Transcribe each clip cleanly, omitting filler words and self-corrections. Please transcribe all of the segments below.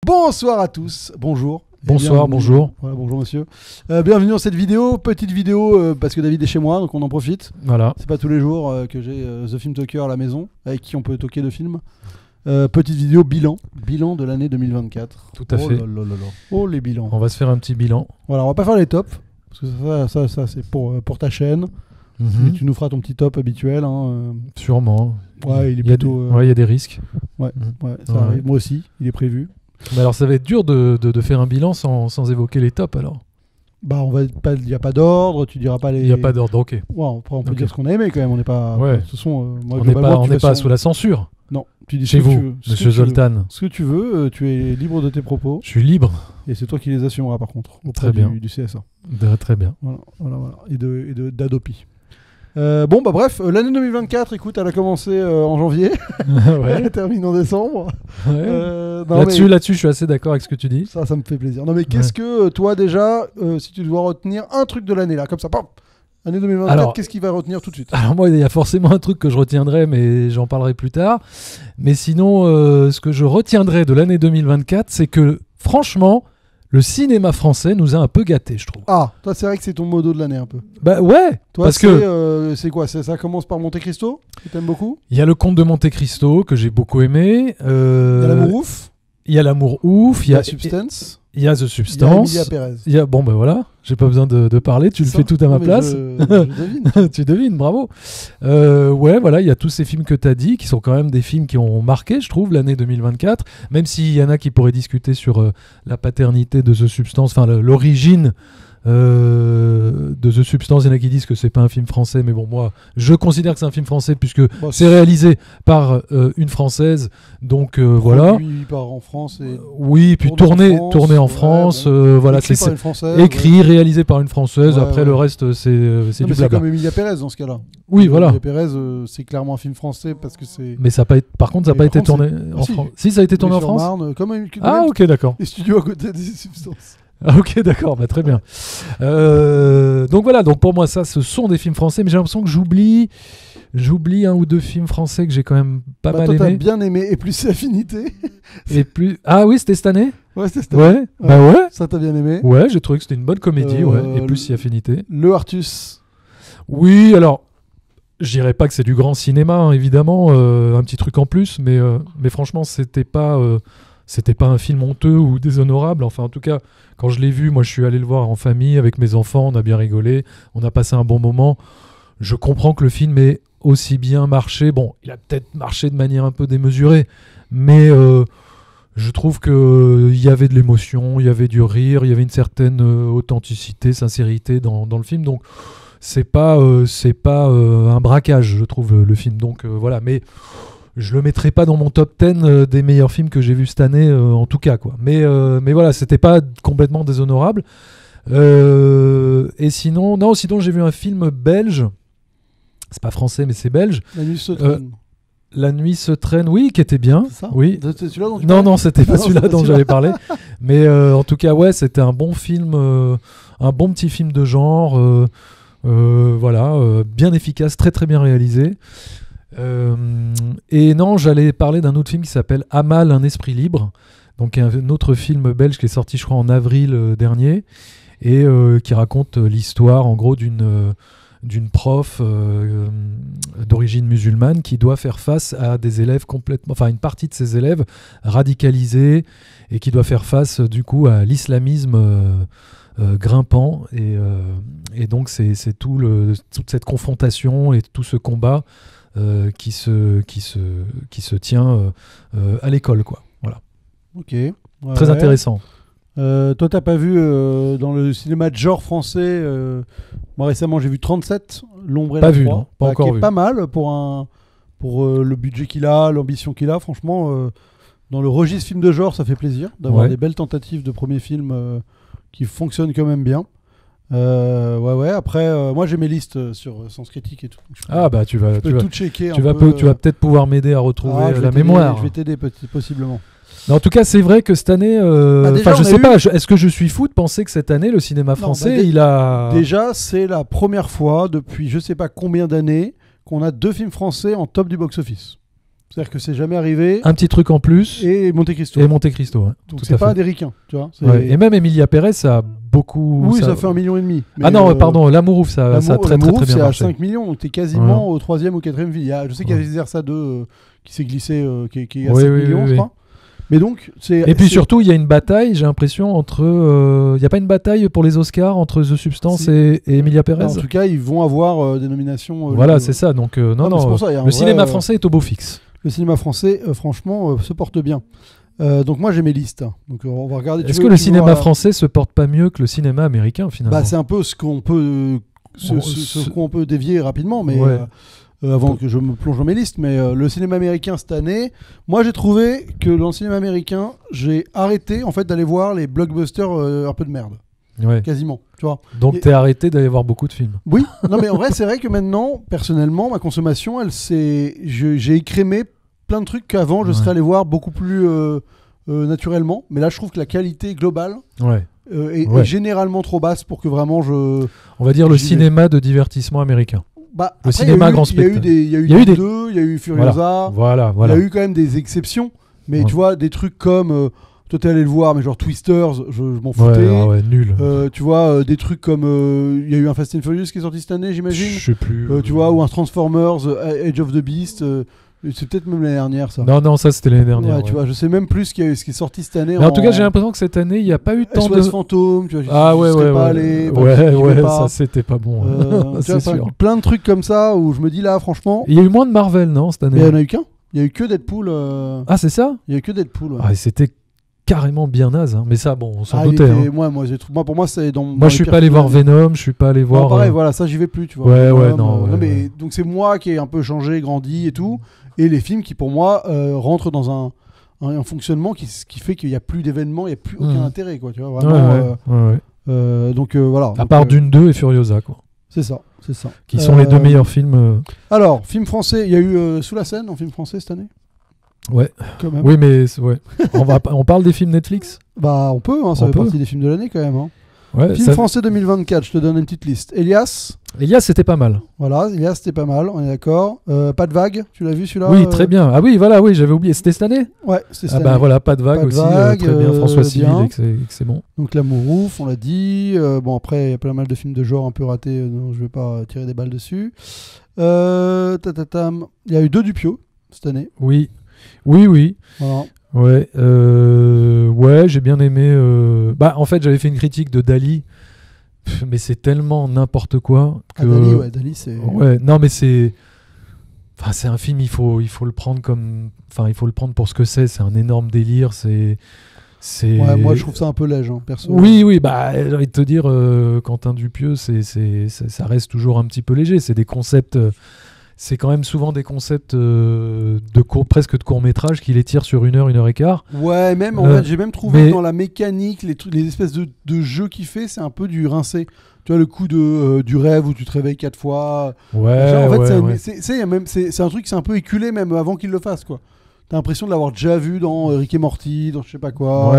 Bonsoir à tous, bonjour. Bonsoir, bonjour. Voilà, bonjour monsieur. Bienvenue dans cette vidéo, petite vidéo parce que David est chez moi, donc on en profite. Voilà. C'est pas tous les jours que j'ai The Film Talker à la maison, avec qui on peut talker de films. Petite vidéo bilan de l'année 2024. Tout à fait. Oh les bilans. On va se faire un petit bilan. Voilà, on va pas faire les tops, parce que ça c'est pour ta chaîne. Tu nous feras ton petit top habituel. Sûrement. Ouais, il est y a plutôt... Ouais, il y a des risques. Ouais, ça arrive. Moi aussi, il est prévu. Mais alors ça va être dur de faire un bilan sans évoquer les tops alors. Bah il n'y a pas d'ordre, tu diras pas les... Il n'y a pas d'ordre, ok. Ouais, on peut dire ce qu'on a aimé quand même, on n'est pas... Ouais. Ce sont, moi, on n'est pas sous la censure. Non, tu dis chez vous, monsieur Zoltan. Ce que tu veux, tu es libre de tes propos. Je suis libre. Et c'est toi qui les assumeras par contre, auprès très bien. Du CSA. Très bien. Voilà. Et d'Adopi. Bref, l'année 2024, écoute, elle a commencé en janvier, elle termine en décembre. Ouais. Là-dessus, je suis assez d'accord avec ce que tu dis. Ça me fait plaisir. Non mais qu'est-ce que toi déjà, si tu dois retenir un truc de l'année là, comme ça, pam, année 2024, alors, qu'est-ce qu'il va retenir tout de suite? Alors moi, il y a forcément un truc que je retiendrai, mais j'en parlerai plus tard. Mais sinon, ce que je retiendrai de l'année 2024, c'est que franchement, le cinéma français nous a un peu gâtés, je trouve. Ah, toi, c'est vrai que c'est ton modo de l'année un peu. Bah ouais, toi, parce que c'est quoi? Ça commence par Monte Cristo, que t'aimes beaucoup. Il y a le Comte de Monte Cristo que j'ai beaucoup aimé. Il y a l'amour ouf. Il y a l'amour ouf. Il y a Substance. Il y a The Substance. Il y a Emilia Pérez. Bon ben voilà, j'ai pas besoin de parler, tu le fais tout à ma place. Je devine. Tu devines, bravo. Ouais, voilà, il y a tous ces films que tu as dit, qui sont quand même des films qui ont marqué, je trouve, l'année 2024. Même s'il y en a qui pourraient discuter sur la paternité de The Substance, enfin l'origine de The Substance. Il y en a qui disent que c'est pas un film français, mais bon, moi, je considère que c'est un film français puisque c'est réalisé par une Française. Donc voilà. En France et oui, puis tourné en France. Voilà, c'est écrit, réalisé par une Française. Après, le reste, c'est du blabla. C'est comme Emilia Pérez dans ce cas-là. Oui, voilà. Emilia Pérez, c'est clairement un film français parce que c'est. Mais ça a pas été... Par contre, ça n'a pas été tourné en France. Si, ça a été tourné en France. Marne, ah, ok, d'accord. Les studios à côté des Substances. Ah, ok, d'accord, très bien. Donc voilà, donc pour moi, ça, ce sont des films français, mais j'ai l'impression que j'oublie un ou deux films français que j'ai quand même pas mal aimé. Toi, t'as bien aimé, et plus Affinité. Et plus... Ah oui, c'était cette année. Ouais, c'était cette année. Ouais, bah ouais. Ça, t'as bien aimé. Ouais, j'ai trouvé que c'était une bonne comédie, et plus Affinité. Le Artus. Oui, alors, je dirais pas que c'est du grand cinéma, évidemment, un petit truc en plus, mais franchement, c'était pas un film honteux ou déshonorable. Enfin, en tout cas, quand je l'ai vu, moi, je suis allé le voir en famille avec mes enfants. On a bien rigolé. On a passé un bon moment. Je comprends que le film ait aussi bien marché. Bon, il a peut-être marché de manière un peu démesurée, mais je trouve qu'il y avait de l'émotion, il y avait du rire, il y avait une certaine authenticité, sincérité dans le film. Donc, c'est pas un braquage, je trouve, le film. Donc, voilà. Mais je le mettrai pas dans mon top 10 des meilleurs films que j'ai vus cette année, en tout cas, quoi. Mais voilà, c'était pas complètement déshonorable. Et sinon j'ai vu un film belge. C'est pas français, mais c'est belge. La nuit se traîne. La nuit se traîne, oui, qui était bien. C'est ça. Oui. C'est celui-là dont tu parlais ? Non, c'était pas celui-là dont j'avais parlé. Mais en tout cas, ouais, c'était un bon film, un bon petit film de genre. Voilà, bien efficace, très très bien réalisé. Et non, j'allais parler d'un autre film qui s'appelle Amal, un esprit libre, donc un autre film belge qui est sorti je crois en avril dernier et qui raconte l'histoire en gros d'une prof d'origine musulmane qui doit faire face à des élèves une partie de ses élèves radicalisés et qui doit faire face du coup à l'islamisme grimpant et donc c'est toute cette confrontation et tout ce combat qui se tient à l'école, quoi. Voilà. Ok. Très intéressant. Toi, t'as pas vu dans le cinéma de genre français moi récemment j'ai vu 37, L'ombre et la proie, pas encore qui vu. Est pas mal pour le budget qu'il a, l'ambition qu'il a. Franchement, dans le registre film de genre, ça fait plaisir d'avoir des belles tentatives de premiers films qui fonctionnent quand même bien. Ouais. Après, moi j'ai mes listes sur Sens Critique et tout. Tu vas tout checker. Tu vas peut-être pouvoir m'aider à retrouver la mémoire. Je vais t'aider possiblement. Mais en tout cas, c'est vrai que cette année, je sais pas, est-ce que je suis fou de penser que cette année, le cinéma français, il a... Déjà, c'est la première fois depuis je sais pas combien d'années qu'on a 2 films français en top du box-office. C'est-à-dire que c'est jamais arrivé. Un petit truc en plus. Et Monte Cristo. Et Monte Cristo, ouais. Donc Tout c'est à pas fait. un des ricains, tu vois. Ouais. Et même Emilia Pérez, ça a beaucoup. Oui, ça fait 1,5 million. Mais ah non, pardon, L'Amour ouf, ça a très bien c'est marché. à 5 millions, donc t'es quasiment au 3e ou 4e film. Je sais qu'il y a Zersa 2 qui s'est glissé, qui est à 5 millions, je crois. Mais donc, et puis surtout, il y a une bataille, j'ai l'impression, entre. Il n'y a pas une bataille pour les Oscars entre The Substance et Emilia Pérez. En tout cas, ils vont avoir des nominations. Voilà, c'est ça. Donc, non. Pour ça, le cinéma français est au beau fixe. Le cinéma français, franchement, se porte bien. Donc, moi, j'ai mes listes. Donc, on va regarder. Est-ce que le cinéma français se porte pas mieux que le cinéma américain, finalement ? C'est un peu ce qu'on peut, ce qu'on peut dévier rapidement, mais. Ouais. Avant que je me plonge dans mes listes, mais le cinéma américain cette année, moi j'ai trouvé que dans le cinéma américain, j'ai arrêté en fait d'aller voir les blockbusters un peu de merde, quasiment, tu vois. Donc t'es arrêté d'aller voir beaucoup de films. Oui, non mais en vrai c'est vrai que maintenant, personnellement, ma consommation, j'ai écrémé plein de trucs qu'avant je serais allé voir beaucoup plus naturellement, mais là je trouve que la qualité globale est généralement trop basse pour que vraiment on va dire le cinéma de divertissement américain. Le cinéma grand spectacle. Il y a eu deux, il y a eu Furiosa. Voilà. Il y a eu quand même des exceptions. Mais tu vois, des trucs comme. Toi, t'es allé le voir, mais genre Twisters, je m'en foutais. Ouais, nul. Tu vois, des trucs comme. Il y a eu un Fast and Furious qui est sorti cette année, j'imagine. Je sais plus. Tu vois, ou un Transformers, Age of the Beast. C'est peut-être même l'année dernière, ça. Non, ça c'était l'année dernière. Tu vois, je sais même plus ce qui est sorti cette année. Mais en tout cas, j'ai l'impression que cette année, il n'y a pas eu tant de. Fantôme, tu vois. Ça c'était pas bon. C'est sûr. Plein de trucs comme ça où je me dis là, franchement. Il y a eu moins de Marvel, non, cette année ? Il y en a eu qu'un. Il y a eu que Deadpool. Ah, c'est ça ? Il y a eu que Deadpool. Ouais. Ah, c'était carrément bien naze, hein. Mais ça, bon, on s'en doutait. Moi, pour moi, c'est dans. Moi, je suis pas allé voir Venom, je suis pas allé voir. Pareil, voilà, ça, j'y vais plus, tu vois. Mais donc c'est moi qui ai un peu changé, grandi et tout, et les films qui, pour moi, rentrent dans un fonctionnement qui fait qu'il y a plus d'événements, il y a plus aucun intérêt, quoi. Tu vois, vraiment. Donc voilà. À part Dune 2 et Furiosa, quoi. C'est ça. Qui sont les deux meilleurs films. Alors, film français, il y a eu Sous la scène en film français cette année. Ouais. Quand même. Oui, mais on parle des films Netflix. Bah, on peut, ça fait partie des films de l'année quand même. Hein. Ouais, film français 2024, je te donne une petite liste. Elias, c'était pas mal. Voilà, Elias, c'était pas mal, on est d'accord. Pas de vague, tu l'as vu celui-là ? Oui, très bien. Ah oui, j'avais oublié. C'était cette année ? Ouais, c'était cette année. Bah voilà, pas de vague aussi. Très bien, François Civil, c'est bon. Donc L'Amour ouf, on l'a dit. Bon, après, il y a pas mal de films de genre un peu ratés, donc je vais pas tirer des balles dessus. Il y a eu 2 Dupieux cette année. Oui. Voilà. Ouais, j'ai bien aimé. En fait, j'avais fait une critique de Dali, mais c'est tellement n'importe quoi que. Dali, c'est. Ouais, non, mais c'est. Enfin, c'est un film, il faut le prendre comme. Enfin, il faut le prendre pour ce que c'est. C'est un énorme délire. C'est. Ouais, moi, je trouve ça un peu léger, perso. Oui, j'ai envie de te dire, Quentin Dupieux, ça reste toujours un petit peu léger. C'est des concepts. C'est quand même souvent des concepts presque de court-métrage qui les tirent sur 1 heure, 1 heure et quart. Ouais, même, en fait, j'ai même trouvé dans la mécanique, les espèces de jeux qu'il fait, c'est un peu du rincé. Tu vois, le coup du rêve où tu te réveilles 4 fois. C'est un truc, c'est un peu éculé même avant qu'il le fasse, quoi. T'as l'impression de l'avoir déjà vu dans Rick et Morty, dans je sais pas quoi,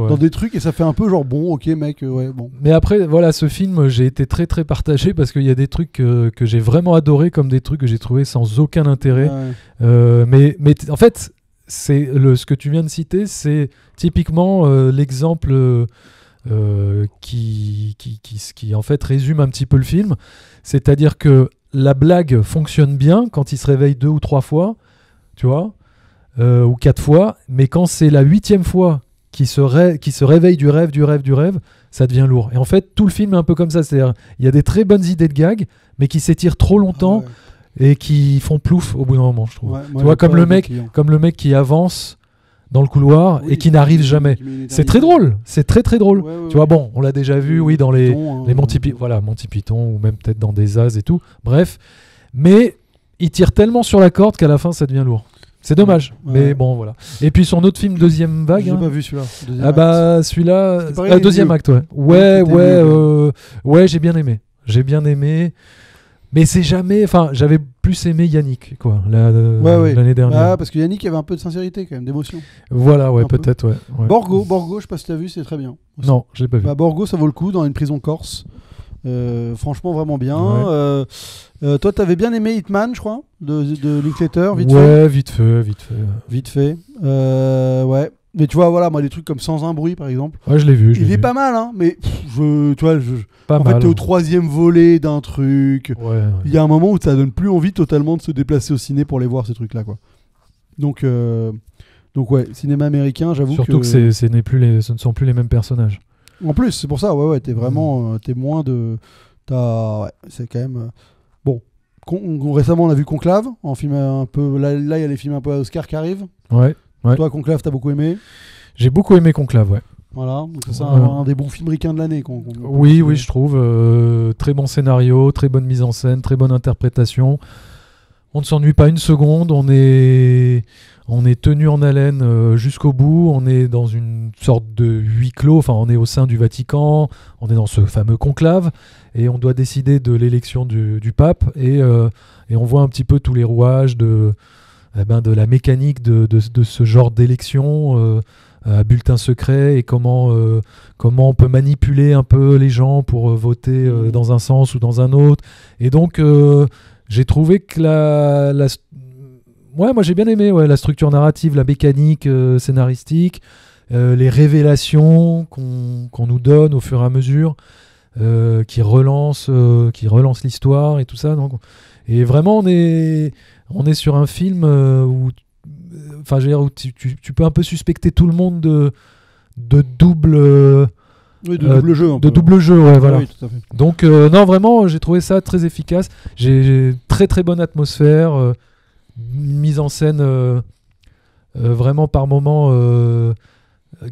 dans des trucs, et ça fait un peu genre bon, ok mec, bon. Mais après, voilà, ce film, j'ai été très très partagé parce qu'il y a des trucs que j'ai vraiment adoré comme des trucs que j'ai trouvé sans aucun intérêt. Mais en fait, ce que tu viens de citer, c'est typiquement l'exemple qui en fait résume un petit peu le film. C'est-à-dire que la blague fonctionne bien quand il se réveille 2 ou 3 fois, tu vois. Ou 4 fois, mais quand c'est la 8e fois qui se réveille du rêve, ça devient lourd. Et en fait, tout le film est un peu comme ça. C'est-à-dire, il y a des très bonnes idées de gag, mais qui s'étirent trop longtemps et qui font plouf au bout d'un moment, je trouve. Tu vois, comme le mec qui avance dans le couloir et qui n'arrive jamais. C'est très drôle. C'est très très drôle. Tu vois, bon, on l'a déjà vu, dans les Monty Python, ou même peut-être dans des As et tout. Bref, mais il tire tellement sur la corde qu'à la fin, ça devient lourd. C'est dommage, mais bon, voilà. Et puis son autre film, Deuxième Vague. J'ai pas vu celui-là. Celui-là... Deuxième acte, ouais, j'ai bien aimé. Mais c'est jamais... Enfin, j'avais plus aimé Yannick, quoi, l'année dernière. Parce que Yannick avait un peu de sincérité, quand même, d'émotion. Voilà, peut-être, ouais. Borgo, je sais pas si t'as vu, c'est très bien. Non, je l'ai pas vu. Borgo, ça vaut le coup, dans une prison corse. Franchement, vraiment bien. Ouais. Toi, t'avais bien aimé Hitman, je crois, de Linklater, vite Ouais, fait. vite fait. Vite fait. Ouais. Mais tu vois, voilà, moi, des trucs comme Sans un bruit, par exemple. Ouais, je l'ai vu. Il est pas mal, hein, mais tu vois, Pas en mal. fait, t'es au 3e volet d'un truc. Ouais. Il y a un moment où ça donne plus envie totalement de se déplacer au ciné pour les voir, ces trucs-là, quoi. Donc ouais, cinéma américain, j'avoue Surtout que ce ne sont plus les mêmes personnages. En plus, c'est pour ça, ouais, t'es vraiment t'es moins de... Ouais, c'est quand même... Bon, récemment, on a vu Conclave, en film un peu... Là, il y a les films un peu à Oscar qui arrivent. Ouais. Toi, Conclave, t'as beaucoup aimé. J'ai beaucoup aimé Conclave, ouais. Voilà, donc c'est un des bons films ricains de l'année. Oui, je trouve. Très bon scénario, très bonne mise en scène, très bonne interprétation. On ne s'ennuie pas une seconde, on est tenu en haleine jusqu'au bout, on est dans une sorte de huis clos, enfin on est au sein du Vatican, on est dans ce fameux conclave, et on doit décider de l'élection du pape, et on voit un petit peu tous les rouages de la mécanique de ce genre d'élection, à bulletin secret, et comment on peut manipuler un peu les gens pour voter dans un sens ou dans un autre. Et donc j'ai trouvé que moi j'ai bien aimé la structure narrative, la mécanique scénaristique, les révélations qu'on nous donne au fur et à mesure, qui relancent l'histoire et tout ça. Donc, et vraiment on est sur un film où tu peux un peu suspecter tout le monde de double double jeu. Double jeu, ouais, voilà. Oui, tout à fait. Donc, non, vraiment, j'ai trouvé ça très efficace. J'ai très très bonne atmosphère, une mise en scène vraiment par moments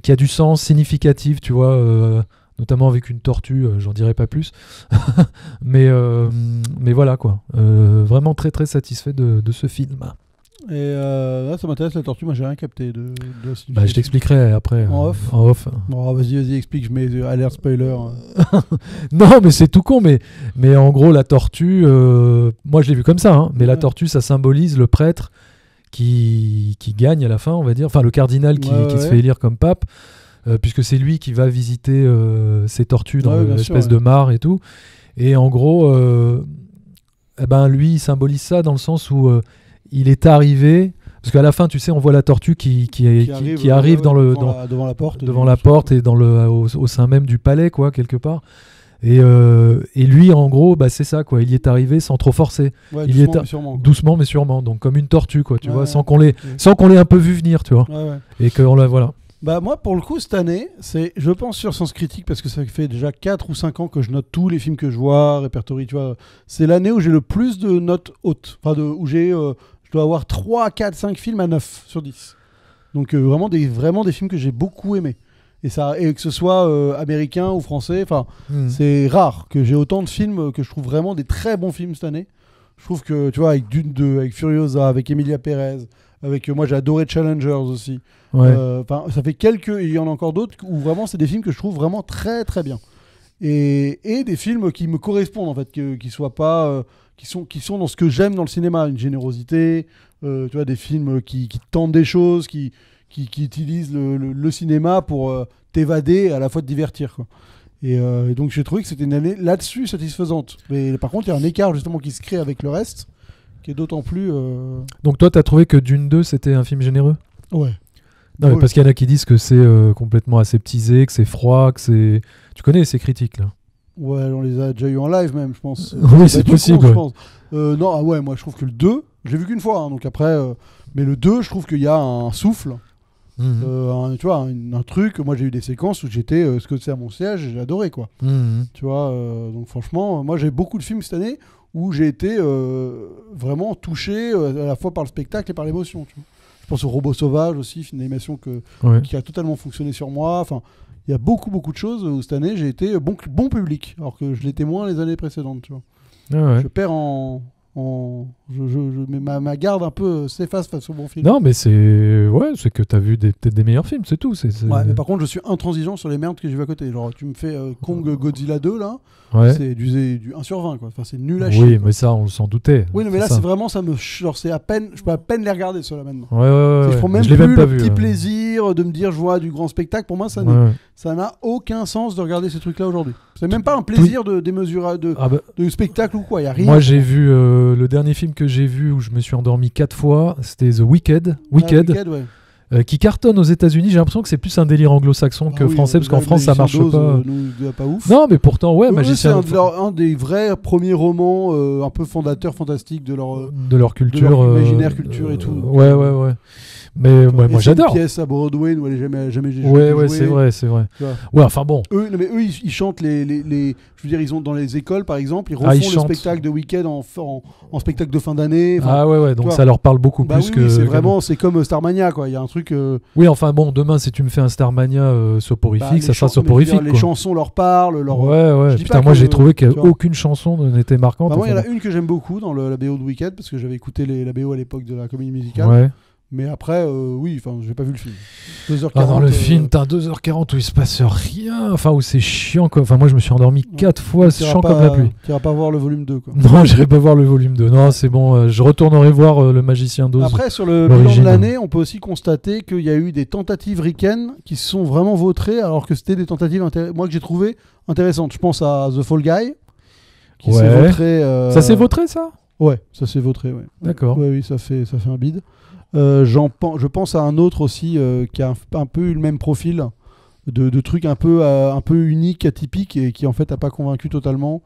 qui a du sens, significatif, tu vois, notamment avec une tortue, j'en dirai pas plus. mais voilà, quoi. Vraiment très très satisfait de ce film. Et là, ça m'intéresse la tortue, moi j'ai rien capté de je t'expliquerai après. En off. Bon, vas-y, explique, je mets alerte spoiler. Non, mais c'est tout con, mais en gros, la tortue, moi je l'ai vu comme ça, hein, mais la tortue, ça symbolise le prêtre qui gagne à la fin, on va dire, enfin le cardinal qui se fait élire comme pape, puisque c'est lui qui va visiter ces tortues dans l'espèce de mare et tout. Et en gros, lui, il symbolise ça dans le sens où il est arrivé, parce qu'à la fin, tu sais, on voit la tortue qui arrive devant la porte et au sein même du palais, quoi, quelque part. Et lui, en gros, c'est ça, quoi. Il y est arrivé sans trop forcer. Ouais, il doucement mais sûrement, donc comme une tortue, quoi, tu vois, sans qu'on l'ait un peu vu venir, tu vois. Et qu'on la voilà. Moi, pour le coup, cette année, je pense sur Sens Critique, parce que ça fait déjà 4 ou 5 ans que je note tous les films que je vois, répertorie, tu vois. C'est l'année où j'ai le plus de notes hautes. Enfin, où je dois avoir 3, 4, 5 films à 9 sur 10. Donc, vraiment des films que j'ai beaucoup aimés. Et que ce soit américain ou français, c'est rare que j'ai autant de films que je trouve vraiment des très bons films cette année. Je trouve que, tu vois, avec Dune 2, avec Furiosa, avec Emilia Pérez, moi j'ai adoré Challengers aussi. Ouais. Ça fait il y en a encore d'autres où vraiment c'est des films que je trouve vraiment très très bien. Et des films qui me correspondent en fait, qui soient pas, qui sont dans ce que j'aime dans le cinéma, une générosité, tu vois, des films qui tentent des choses, qui utilisent le cinéma pour t'évader et à la fois te divertir, quoi. Et donc j'ai trouvé que c'était une année là-dessus satisfaisante. Mais par contre, il y a un écart justement qui se crée avec le reste, qui est d'autant plus... Donc toi, t'as trouvé que Dune 2, c'était un film généreux ? Ouais. Non, mais parce qu'il y en a qui disent que c'est complètement aseptisé, que c'est froid, que c'est... Tu connais ces critiques, là ? Ouais, on les a déjà eu en live même, je pense. Oui, c'est possible. Je pense. Non, moi je trouve que le 2, je l'ai vu qu'une fois, hein, donc après... mais le 2, je trouve qu'il y a un souffle... tu vois, un truc, moi j'ai eu des séquences où j'étais scotché à mon siège et j'ai adoré, quoi. Tu vois, donc franchement, moi j'ai beaucoup de films cette année où j'ai été vraiment touché à la fois par le spectacle et par l'émotion, tu vois. Je pense au Robot Sauvage aussi, film d'animation qui a totalement fonctionné sur moi. Enfin, il y a beaucoup de choses où cette année j'ai été bon public, alors que je l'étais moins les années précédentes, tu vois. Je perds ma garde un peu s'efface face au bon film. Non, mais c'est que t'as vu peut-être des meilleurs films, c'est tout. Ouais, mais par contre, je suis intransigeant sur les merdes que j'ai vu à côté. Genre, tu me fais Kong Godzilla 2 là, c'est du 1 sur 20, quoi. Enfin, c'est nul à chier. Oui, mais ça, on s'en doutait. Oui, mais là, c'est vraiment, je peux à peine les regarder ceux-là maintenant. Ouais. Je prends même l'ai plus même pas le vu, petit plaisir plaisir de me dire je vois du grand spectacle. Pour moi, ça n'a aucun sens de regarder ces trucs-là aujourd'hui. C'est même pas un plaisir de spectacle ou quoi. Y a rien. Moi, j'ai vu le dernier film que j'ai vu où je me suis endormi 4 fois, c'était The Wicked. Wicked, ouais. Qui cartonne aux États-Unis. J'ai l'impression que c'est plus un délire anglo-saxon que français, parce qu'en France ça marche pas ouf. Non, mais pourtant, Magicien. C'est un des vrais premiers romans un peu fondateurs, fantastiques de leur culture, de leur imaginaire, culture et tout. Ouais. Mais moi j'adore. C'est une pièce à Broadway où elle est jamais Ouais, c'est vrai. Ouais, enfin bon. Eux, ils chantent je veux dire, ils ont dans les écoles par exemple, ils refont le spectacle de Wicked en spectacle de fin d'année. Ouais, donc ça leur parle beaucoup plus que. C'est comme Starmania, quoi. Il y a un truc. Oui, enfin bon, demain si tu me fais un Starmania soporifique, ça sera soporifique. Les chansons leur parlent. Ouais. Putain, moi j'ai trouvé qu'aucune chanson n'était marquante. Moi, il y en a une que j'aime beaucoup dans la BO de Wicked parce que j'avais écouté la BO à l'époque de la comédie musicale. Ouais. Mais après, j'ai pas vu le film. 2h40. Dans le film, t'as 2h40 où il se passe rien, enfin où c'est chiant quoi. Enfin moi je me suis endormi 4 fois, c'est chiant comme la pluie. Tu iras pas voir le volume 2 quoi. Non, j'irai pas voir le volume 2. Non, c'est bon, je retournerai voir le Magicien d'Oz. Après sur le bilan de l'année, on peut aussi constater qu'il y a eu des tentatives ricaines qui se sont vraiment vautrées alors que c'était des tentatives moi que j'ai trouvé intéressantes. Je pense à The Fall Guy qui s'est vautré. Ça s'est vautré ça ? Ouais, ça s'est vautré, ouais. D'accord. Oui, ça fait un bide. Je pense à un autre aussi qui a un peu eu le même profil de trucs un peu uniques, atypiques et qui en fait n'a pas convaincu totalement.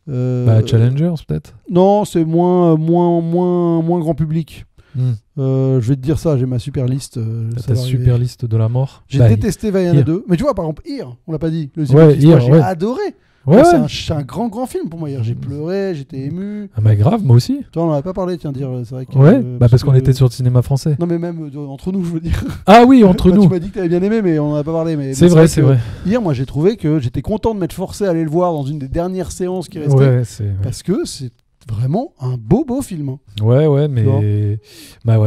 Challengers peut-être. Non, c'est moins grand public. Je vais te dire ça, j'ai ma super liste. Ta super liste de la mort. J'ai détesté Vaiana 2, mais tu vois par exemple Here, on l'a pas dit. J'ai adoré. C'est un grand film pour moi hier. J'ai pleuré, j'étais ému. Ah bah grave, moi aussi. Tu vois, on n'en avait pas parlé, tiens, dire. C'est vrai que, parce qu'on était sur le cinéma français. Non, mais même entre nous, je veux dire. Ah oui, entre nous. Tu m'as dit que tu avais bien aimé, mais on n'en a pas parlé. C'est vrai. Hier, moi, j'ai trouvé que j'étais content de m'être forcé à aller le voir dans une des dernières séances qui restait. Parce que c'est vraiment un beau film. Ouais, mais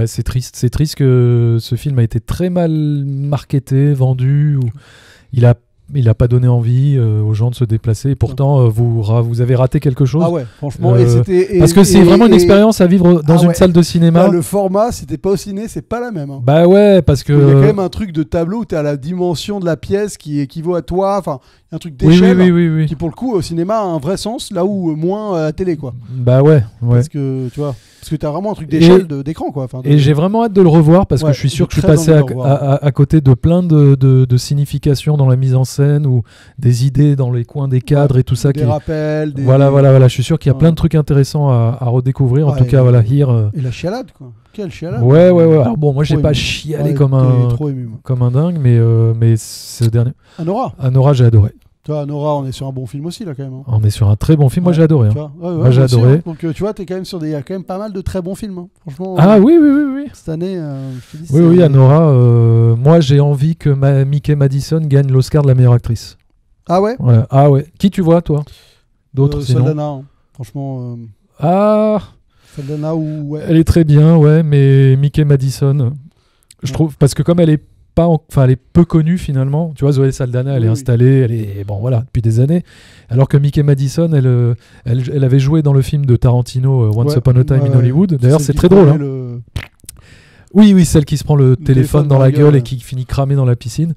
c'est triste. C'est triste que ce film a été très mal marketé, vendu. Il a pas donné envie aux gens de se déplacer. Et pourtant, vous avez raté quelque chose. Ah ouais, franchement. Parce que c'est vraiment une expérience à vivre dans une salle de cinéma. Le format, c'était pas au ciné, c'est pas la même. Hein. Bah ouais, parce que... Il y a quand même un truc de tableau où tu as la dimension de la pièce qui équivaut à toi. Enfin, un truc d'échelle oui. qui, pour le coup, au cinéma a un vrai sens, là où moins à la télé, quoi. Bah ouais. Parce que, tu vois... Parce que tu as vraiment un truc d'échelle d'écran, quoi. Et j'ai vraiment hâte de le revoir parce que je suis sûr que je suis passé à côté de plein de significations dans la mise en scène ou des idées dans les coins des cadres et tout ça. Des rappels. Voilà. Je suis sûr qu'il y a plein de trucs intéressants à redécouvrir. En tout cas, Here. Et la chialade, quoi. Quelle chialade. Ouais. Alors bon, moi, j'ai pas chialé comme un dingue, mais ce dernier. Anora, j'ai adoré. Toi, Nora, on est sur un bon film aussi, là, quand même. Hein. On est sur un très bon film. Moi, j'ai adoré. Moi, j'ai adoré. Hein. Donc, tu vois, t'es quand même il y a quand même pas mal de très bons films. Hein. Franchement. Ah oui. Cette année, je te dis. Oui, Anora. Moi, j'ai envie que Mickey Madison gagne l'Oscar de la meilleure actrice. Ah ouais. Ah ouais. Qui tu vois, toi? D'autres, sinon. Saldana. Hein. Franchement. Saldana ou. Ouais. Elle est très bien, ouais, mais Mickey Madison, je trouve, parce que comme elle est elle est peu connue finalement. Tu vois, Zoé Saldana, elle est installée, elle est depuis des années. Alors que Mickey Madison, elle avait joué dans le film de Tarantino, Once Upon a Time in Hollywood. D'ailleurs, c'est très drôle. Hein. Oui, celle qui se prend le téléphone dans la gueule et qui finit cramée dans la piscine.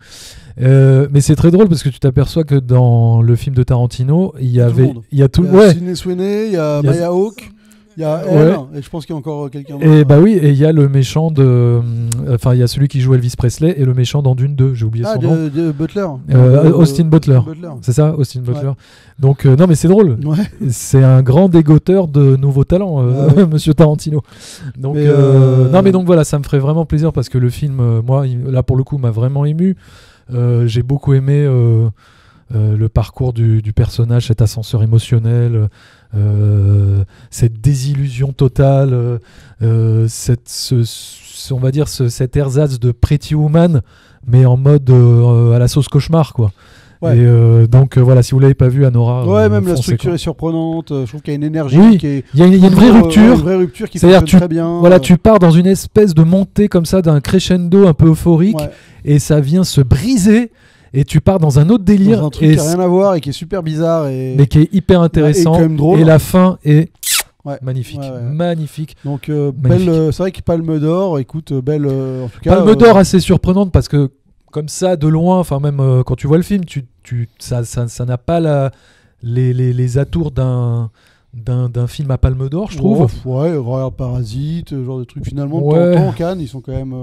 Mais c'est très drôle parce que tu t'aperçois que dans le film de Tarantino, il y a tout le monde. Il y a Sidney Sweeney, il y a Maya Hawke. Il y a elle, et je pense qu'il y a encore quelqu'un d'autre. Et il y a le méchant il y a celui qui joue Elvis Presley et le méchant dans Dune 2, j'ai oublié son nom. De Butler. Austin Butler. C'est ça, Austin Butler. Donc, non, mais c'est drôle. Ouais. C'est un grand dégoteur de nouveaux talents, monsieur Tarantino. Donc, donc voilà, ça me ferait vraiment plaisir parce que le film, moi, là, pour le coup, m'a vraiment ému. J'ai beaucoup aimé le parcours du personnage, cet ascenseur émotionnel. Cette désillusion totale, on va dire cet ersatz de Pretty Woman, mais en mode à la sauce cauchemar, quoi. Ouais. Et donc voilà, si vous l'avez pas vu, Anora, même la structure est surprenante. Je trouve qu'il y a une énergie il y a une vraie rupture. Une vraie rupture qui fonctionne très bien. Voilà, tu pars dans une espèce de montée comme ça, d'un crescendo un peu euphorique, et ça vient se briser. Et tu pars dans un autre délire. Dans un truc qui n'a rien à voir et qui est super bizarre. Mais qui est hyper intéressant. Et quand même drôle. Et la fin est magnifique, Ouais. magnifique. Donc Magnifique. belle, c'est vrai que Palme d'Or, écoute, belle en tout cas. Palme d'Or assez surprenante parce que comme ça de loin, enfin même quand tu vois le film, ça n'a pas les atours d'un film à Palme d'Or, je trouve. Ouais, regarde Parasite, ce genre de trucs. Finalement, Ouais. de temps en temps, Cannes, ils sont quand même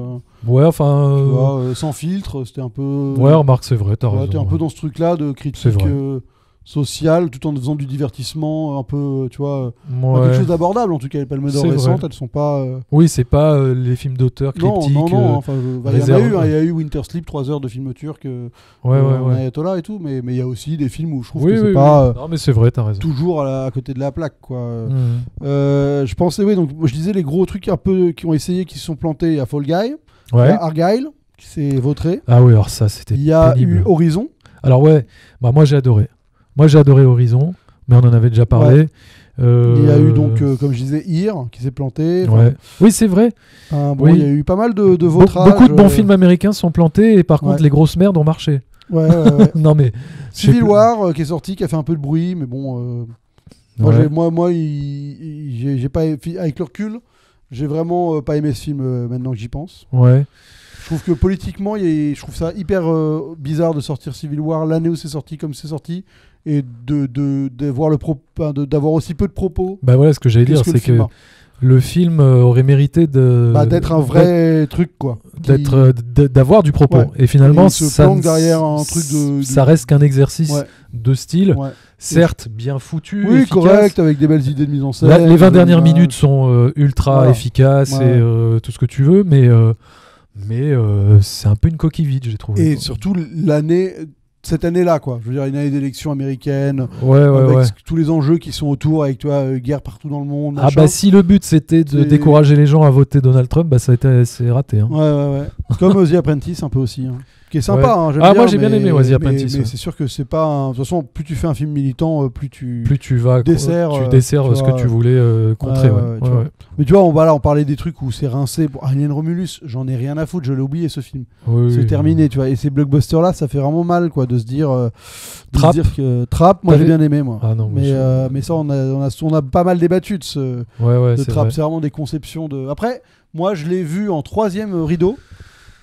Ouais, enfin. tu vois, sans filtre. C'était un peu. Ouais, remarque, c'est vrai, t'as raison. T'es un peu dans ce truc-là de C'est critique vrai. sociale, tout en faisant du divertissement, un peu, tu vois, Ouais. quelque chose d'abordable. En tout cas, les Palmes d'Or C'est récentes, vrai. elles sont pas. Oui, c'est pas les films d'auteur Non, cryptiques. non. Enfin, il y en a réserve- eu. Il y a eu Winter Sleep, 3 heures de film turc. Ouais. Ayatollah et tout, mais il y a aussi des films où je trouve Oui, que oui, c'est pas non, mais c'est vrai, t'as raison. toujours à côté de la plaque, quoi. Mhm. Je pensais, oui, donc moi, je disais les gros trucs un peu qui ont essayé, qui se sont plantés. Il y a Fall Guy, il y Ouais. a Argyle, qui s'est vautré. Ah oui, alors ça, c'était Il y a pénible. eu Horizon. Alors ouais, bah moi j'ai adoré. Moi j'ai adoré Horizon, mais on en avait déjà parlé. Il y a eu donc, comme je disais, Here, qui s'est planté. Enfin, Ouais. Oui, c'est vrai. bon, Oui. il y a eu pas mal de vautrages. Beaucoup de bons films américains sont plantés et par contre ouais. les grosses merdes ont marché. Ouais. Non mais je sais Civil plus. War, qui est sorti, qui a fait un peu de bruit, mais bon. Ouais. Moi, j'ai pas, avec le recul, j'ai vraiment pas aimé ce film maintenant que j'y pense. Ouais. Je trouve que politiquement, je trouve ça hyper bizarre de sortir Civil War l'année où c'est sorti, comme c'est sorti, et d'avoir aussi peu de propos. Bah voilà, ce que j'allais dire, Qu'est-ce que c'est le film que a le film aurait mérité d'être un vrai truc, quoi. d'avoir du propos. Ouais. Et finalement, Il se ça planque derrière un truc ça reste qu'un exercice Ouais. de style, Ouais. certes bien foutu, Oui, efficace. correct, avec des belles idées de mise en scène. Les 20 dernières images. minutes sont ultra Voilà. efficaces Ouais. et tout ce que tu veux, mais c'est un peu une coquille vide, j'ai trouvé. Et quoi. surtout cette année-là, quoi. Je veux dire, une année d'élection américaine, Ouais. avec tous les enjeux qui sont autour, avec toi, guerre partout dans le monde. Ah machin. bah si le but c'était de C'est- décourager les gens à voter Donald Trump, bah c'est raté. Hein. Ouais. Comme The Apprentice, un peu aussi. Qui est sympa, Ouais. hein, j'aime Ah, bien, moi, j'ai bien aimé, The Apprentice, Mais ouais. c'est sûr que c'est pas. De toute façon, plus tu fais un film militant, plus tu. Plus tu vas Desserres, tu desserres tu ce vois, que tu voulais contrer. Ouais. tu vois. Mais tu vois, on parlait des trucs où c'est rincé. Pour Alien Romulus, j'en ai rien à foutre, je l'ai oublié ce film. Oui, C'est oui. terminé, tu vois. Et ces blockbusters-là, ça fait vraiment mal, quoi, de se dire. Trap. Que Trap, moi j'ai T'avais- bien aimé, moi. Ah non, Mais ça, on a pas mal débattu de ouais, de c'est Trap. vrai. C'est vraiment des conceptions de. Après, moi, je l'ai vu en 3e rideau.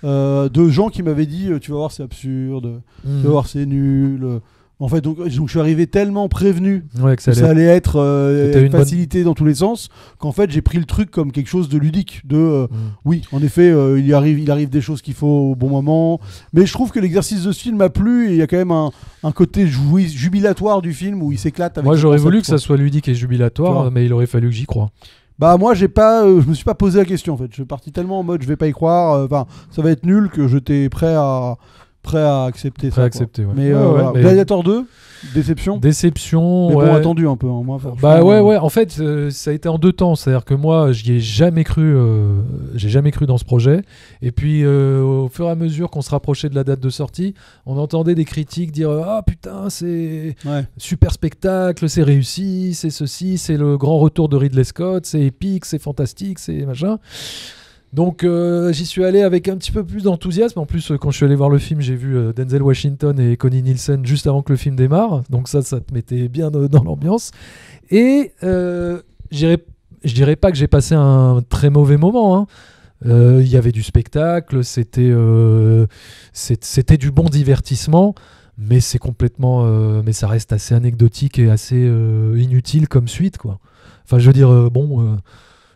De gens qui m'avaient dit tu vas voir c'est absurde, tu vas voir c'est nul. En fait donc je suis arrivé tellement prévenu Ouais, que que ça allait être C'était une facilité dans tous les sens qu'en fait j'ai pris le truc comme quelque chose de ludique Mm. oui en effet il arrive des choses qu'il faut au bon moment, mais je trouve que l'exercice de ce film m'a plu et il y a quand même un côté jubilatoire du film où il s'éclate avec Moi le j'aurais concept, voulu que quoi. ça soit ludique et Tu jubilatoire, vois. mais il aurait fallu que j'y croie. Bah moi je me suis pas posé la question en fait. Je suis parti tellement en mode je vais pas y croire. Enfin ça va être nul que j'étais prêt à accepter Prêt à ça. accepter, ouais. Mais, Ouais, voilà. mais- Gladiator 2, déception. Déception. Mais ouais. bon attendu un peu. Hein, moi, franchement, Bah ouais. En fait, ça a été en 2 temps. C'est-à-dire que moi, j'y ai jamais cru. J'ai jamais cru dans ce projet. Et puis, au fur et à mesure qu'on se rapprochait de la date de sortie, on entendait des critiques dire ah putain, c'est Ouais. super spectacle, c'est réussi, c'est ceci, c'est le grand retour de Ridley Scott, c'est épique, c'est fantastique, c'est machin. Donc j'y suis allé avec un petit peu plus d'enthousiasme. En plus, quand je suis allé voir le film, j'ai vu Denzel Washington et Connie Nielsen juste avant que le film démarre. Donc ça te mettait bien dans l'ambiance. Et je dirais pas que j'ai passé un très mauvais moment. Hein. Il y avait du spectacle, c'était du bon divertissement. Mais c'est complètement, mais ça reste assez anecdotique et assez inutile comme suite, quoi. Enfin, je veux dire,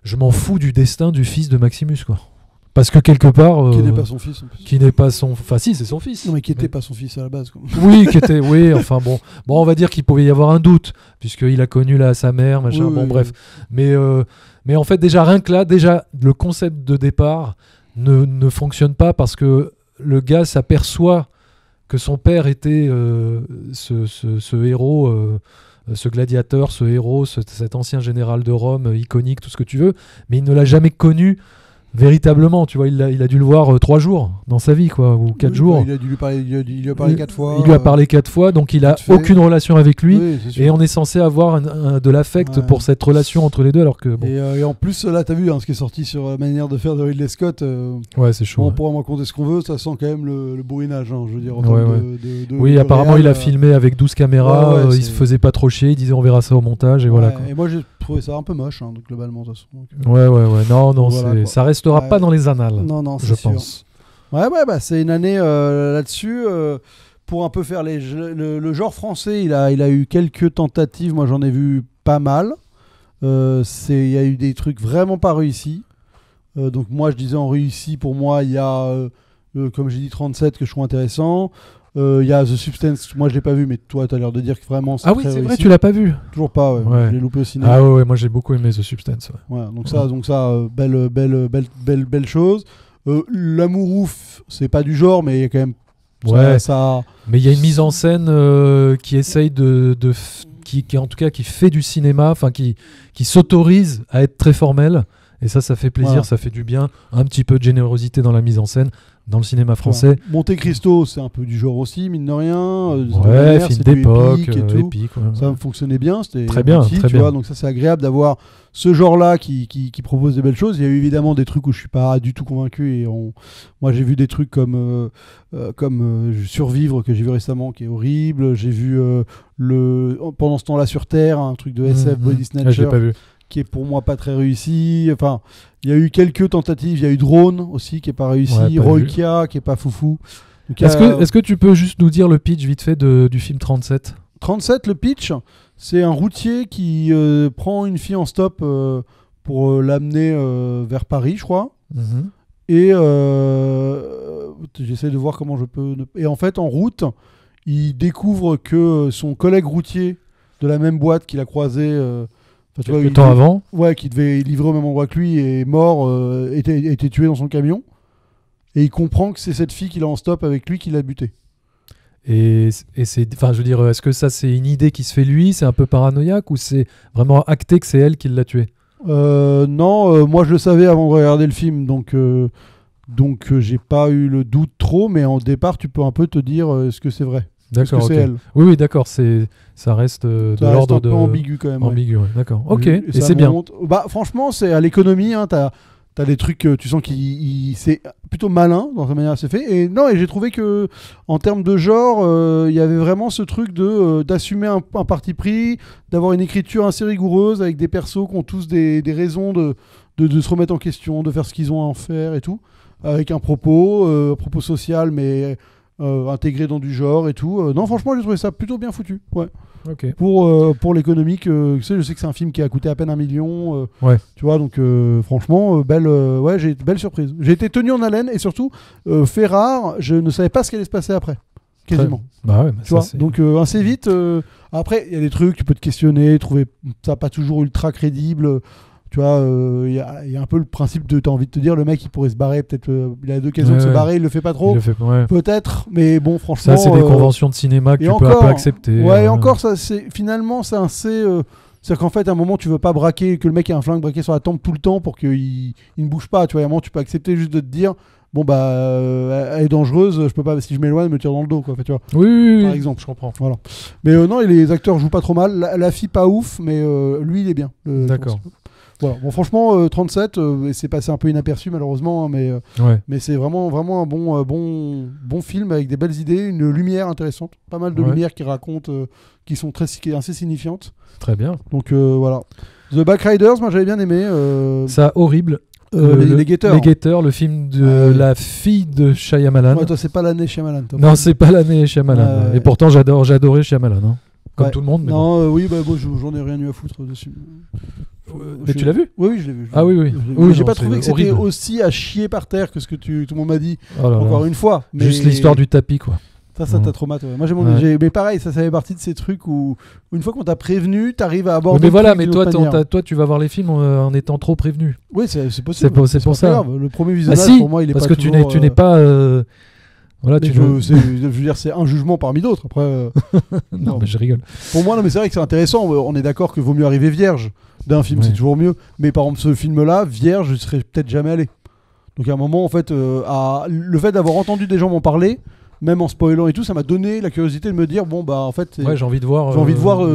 je m'en fous du destin du fils de Maximus, quoi. Parce que quelque part, Qui n'est pas son fils en plus. qui n'est pas son, enfin si, c'est son fils. Non mais qui était pas son fils à la base. Quoi. Oui, qui était, oui, enfin bon, on va dire qu'il pouvait y avoir un doute puisqu'il a connu sa mère, machin. Oui, Bon, oui, bref. Mais en fait, déjà rien que là, le concept de départ ne fonctionne pas parce que le gars s'aperçoit que son père était ce héros, ce gladiateur, ce héros, cet ancien général de Rome, iconique, tout ce que tu veux, mais il ne l'a jamais connu véritablement. Tu vois, il a dû le voir 3 jours dans sa vie, quoi, ou 4 jours. Il a dû lui parler, il lui a parlé 4 fois. Il lui a parlé 4 fois, donc il a vite fait. aucune relation avec lui. Oui, c'est sûr. Et on est censé avoir de l'affect Ouais. pour cette relation entre les deux, alors que bon, Et en plus, là, t'as vu ce qui est sorti sur la manière de faire de Ridley Scott. ouais, c'est chaud. Bon, on Ouais. pourra m'en compter ce qu'on veut, ça sent quand même le bourrinage, hein, je veux dire. En Ouais, termes de Oui, apparemment, réal, il a filmé avec 12 caméras, ouais, il se faisait pas trop chier, il disait on verra ça au montage, et voilà. ouais, Quoi. et moi, trouvé ça un peu moche, donc, globalement, de toute façon. Donc, Ouais. Non, voilà, ça restera pas dans les annales. Non, je c'est sûr. pense. Ouais, c'est une année là-dessus. Pour un peu faire le genre français, il a eu quelques tentatives. Moi, j'en ai vu pas mal. Il y a eu des trucs vraiment pas réussis. Donc, moi, je disais en réussi, pour moi, il y a, comme j'ai dit, 37 que je trouve intéressant. Il y a The Substance, moi je l'ai pas vu, mais toi tu as l'air de dire que vraiment c'est Ah oui, très c'est réussi. vrai, tu l'as pas vu. Toujours pas, Ouais. Je l'ai loupé au cinéma. Ah ouais, moi j'ai beaucoup aimé The Substance. Ouais. Donc ça, belle chose. L'amour ouf, c'est pas du genre, mais il y a quand même. Ouais. Ça... Mais il y a une mise en scène qui essaye qui en tout cas qui fait du cinéma, enfin qui s'autorise à être très formel. Et ça fait plaisir, voilà. Ça fait du bien. Un petit peu de générosité dans la mise en scène. Dans le cinéma français. Monte Cristo, c'est un peu du genre aussi, mine de rien. Ouais, film d'époque, épique et tout. épique. Ouais. Ça fonctionnait bien, c'était très bien, petit, très tu bien. vois, donc ça c'est agréable d'avoir ce genre-là qui propose des belles choses. Il y a eu évidemment des trucs où je suis pas du tout convaincu et moi j'ai vu des trucs comme Survivre que j'ai vu récemment qui est horrible. J'ai vu pendant ce temps-là sur Terre, un truc de SF Body Snatcher. Je l'ai pas vu. Qui est pour moi pas très réussi. Enfin, il y a eu quelques tentatives. Il y a eu Drone aussi qui est pas réussi. Roikia qui est pas foufou. Est-ce que tu peux juste nous dire le pitch vite fait du film 37 ? 37, le pitch, c'est un routier qui prend une fille en stop pour l'amener vers Paris, je crois. Et j'essaie de voir comment je peux... Et en fait, en route, il découvre que son collègue routier de la même boîte qu'il a croisé... quelques temps avant. Ouais, qui devait livrer au même endroit que lui est mort, était tué dans son camion. Et il comprend que c'est cette fille qu'il a en stop avec lui qui l'a buté. Et c'est, enfin, je veux dire, est-ce que ça c'est une idée qui se fait lui, c'est un peu paranoïaque ou c'est vraiment acté que c'est elle qui l'a tué ? Non, moi je le savais avant de regarder le film, donc j'ai pas eu le doute trop, mais en départ tu peux un peu te dire est-ce que c'est vrai ? D'accord, est-ce que c'est elle ? Oui, d'accord, ça reste de l'ordre de... un peu ambigu quand même. Ambigu, ouais, d'accord. Ok, et c'est bien. Bah, franchement, c'est à l'économie, t'as des trucs, tu sens c'est plutôt malin dans sa manière de se faire. Et j'ai trouvé que en termes de genre, il y avait vraiment ce truc d'assumer un parti pris, d'avoir une écriture assez rigoureuse avec des persos qui ont tous des raisons de se remettre en question, de faire ce qu'ils ont à en faire et tout, avec un propos social, mais intégré dans du genre et tout. Non, franchement, j'ai trouvé ça plutôt bien foutu. Ouais. Okay. Pour l'économique, je sais que c'est un film qui a coûté à peine 1 million. Ouais. Tu vois, donc franchement, belle surprise. J'ai été tenu en haleine et surtout, fait rare, je ne savais pas ce qui allait se passer après. Quasiment. Bah ouais, tu vois, donc assez vite. Après, il y a des trucs, tu peux te questionner, trouver ça pas toujours ultra crédible. Tu vois, il y a un peu le principe de, t'as envie de te dire, le mec il pourrait se barrer, peut-être il a l'occasion de se barrer, il le fait pas trop. Peut-être, mais bon, franchement. Ça, c'est des conventions de cinéma que tu peux un peu accepter. Ouais, et encore, ça, finalement, c'est assez. C'est-à-dire qu'en fait, à un moment, tu veux pas braquer, que le mec ait un flingue braqué sur la tempe tout le temps pour qu'il ne bouge pas. Tu vois, à un moment, tu peux accepter juste de te dire, bon, bah, elle est dangereuse, je peux pas, si je m'éloigne, elle me tire dans le dos, quoi. Fait, tu vois, oui, par exemple. Je comprends. Voilà. Mais non, les acteurs jouent pas trop mal. La fille, pas ouf, mais lui, il est bien. D'accord. Voilà. Bon, franchement, 37, c'est passé un peu inaperçu malheureusement, hein, mais c'est vraiment un bon film avec des belles idées, une lumière intéressante, pas mal de lumières qui racontent, qui sont assez signifiantes. Très bien. Donc voilà. The Backriders, moi j'avais bien aimé. Ça horrible. Les Guetteurs. Les Guetteurs, le film de la fille de Shyamalan. Ouais, toi c'est pas l'année Shyamalan. Non, c'est pas l'année Shyamalan. Et pourtant j'adorais Shyamalan. Hein. Comme tout le monde. Mais non, oui, bah, moi j'en ai rien eu à foutre dessus. Mais tu l'as vu ? Oui, je l'ai vu. Ah oui. J'ai pas trouvé que c'était aussi à chier par terre que ce que tout le monde m'a dit. Encore une fois. Mais... Juste l'histoire du tapis, quoi. Ça t'a traumatisé. Moi, mais pareil, ça fait partie de ces trucs où, une fois qu'on t'a prévenu, t'arrives à aborder. Mais voilà, mais toi, tu vas voir les films en étant trop prévenu. Oui, c'est possible. C'est pour ça. Grave. Le premier visionnage, pour moi, il est parce pas que tu n'es pas. Voilà, je veux dire, c'est un jugement parmi d'autres. Après, non, mais je rigole. Pour moi, non, mais c'est vrai que c'est intéressant. On est d'accord que vaut mieux arriver vierge d'un film, c'est toujours mieux. Mais par exemple, ce film-là, vierge, je serais peut-être jamais allé. Donc à un moment, en fait, le fait d'avoir entendu des gens m'en parler, même en spoilant et tout, ça m'a donné la curiosité de me dire bon bah en fait, j'ai envie de voir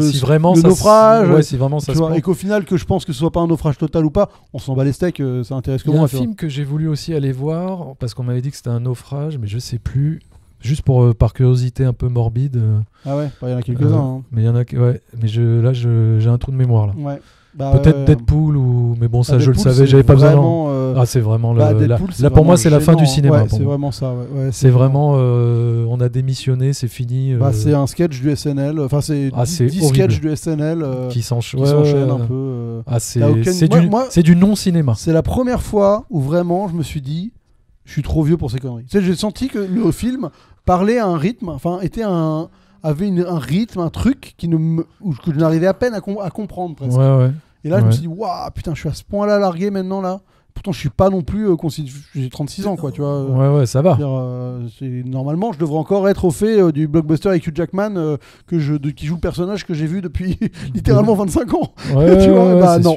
si vraiment le naufrage, si vraiment ça se vois, et qu'au final que je pense que ce soit pas un naufrage total ou pas, on s'en bat les steaks, ça intéresse que moi. Il y a un film que j'ai voulu aussi aller voir parce qu'on m'avait dit que c'était un naufrage, mais je sais plus. Juste par curiosité un peu morbide. Ah ouais, il y en a quelques-uns. Mais il y en a, ouais. Mais là, j'ai un trou de mémoire là. Ouais. Peut-être Deadpool ou mais bon ça je le Deadpool, savais, j'avais pas besoin. vraiment, C'est vraiment Deadpool, là pour moi c'est la fin du gênant. cinéma. Ouais, c'est vraiment ça. Ouais, c'est vraiment on a démissionné, c'est fini. C'est un sketch du SNL. Enfin c'est 10 sketchs du SNL qui s'enchaînent un peu. C'est du non cinéma. C'est la première fois où vraiment je me suis dit je suis trop vieux pour ces conneries. Tu sais, j'ai senti que le film parlait à un rythme, avait un rythme, un truc que je n'arrivais à peine à comprendre presque. Et là, je me suis dit, waouh, putain, je suis à ce point-là largué maintenant là. Pourtant, je suis pas non plus j'ai 36 ans, quoi, tu vois. Ouais, ça va. Normalement, je devrais encore être au fait du blockbuster avec Hugh Jackman qui joue le personnage que j'ai vu depuis littéralement 25 ans. Tu vois, non.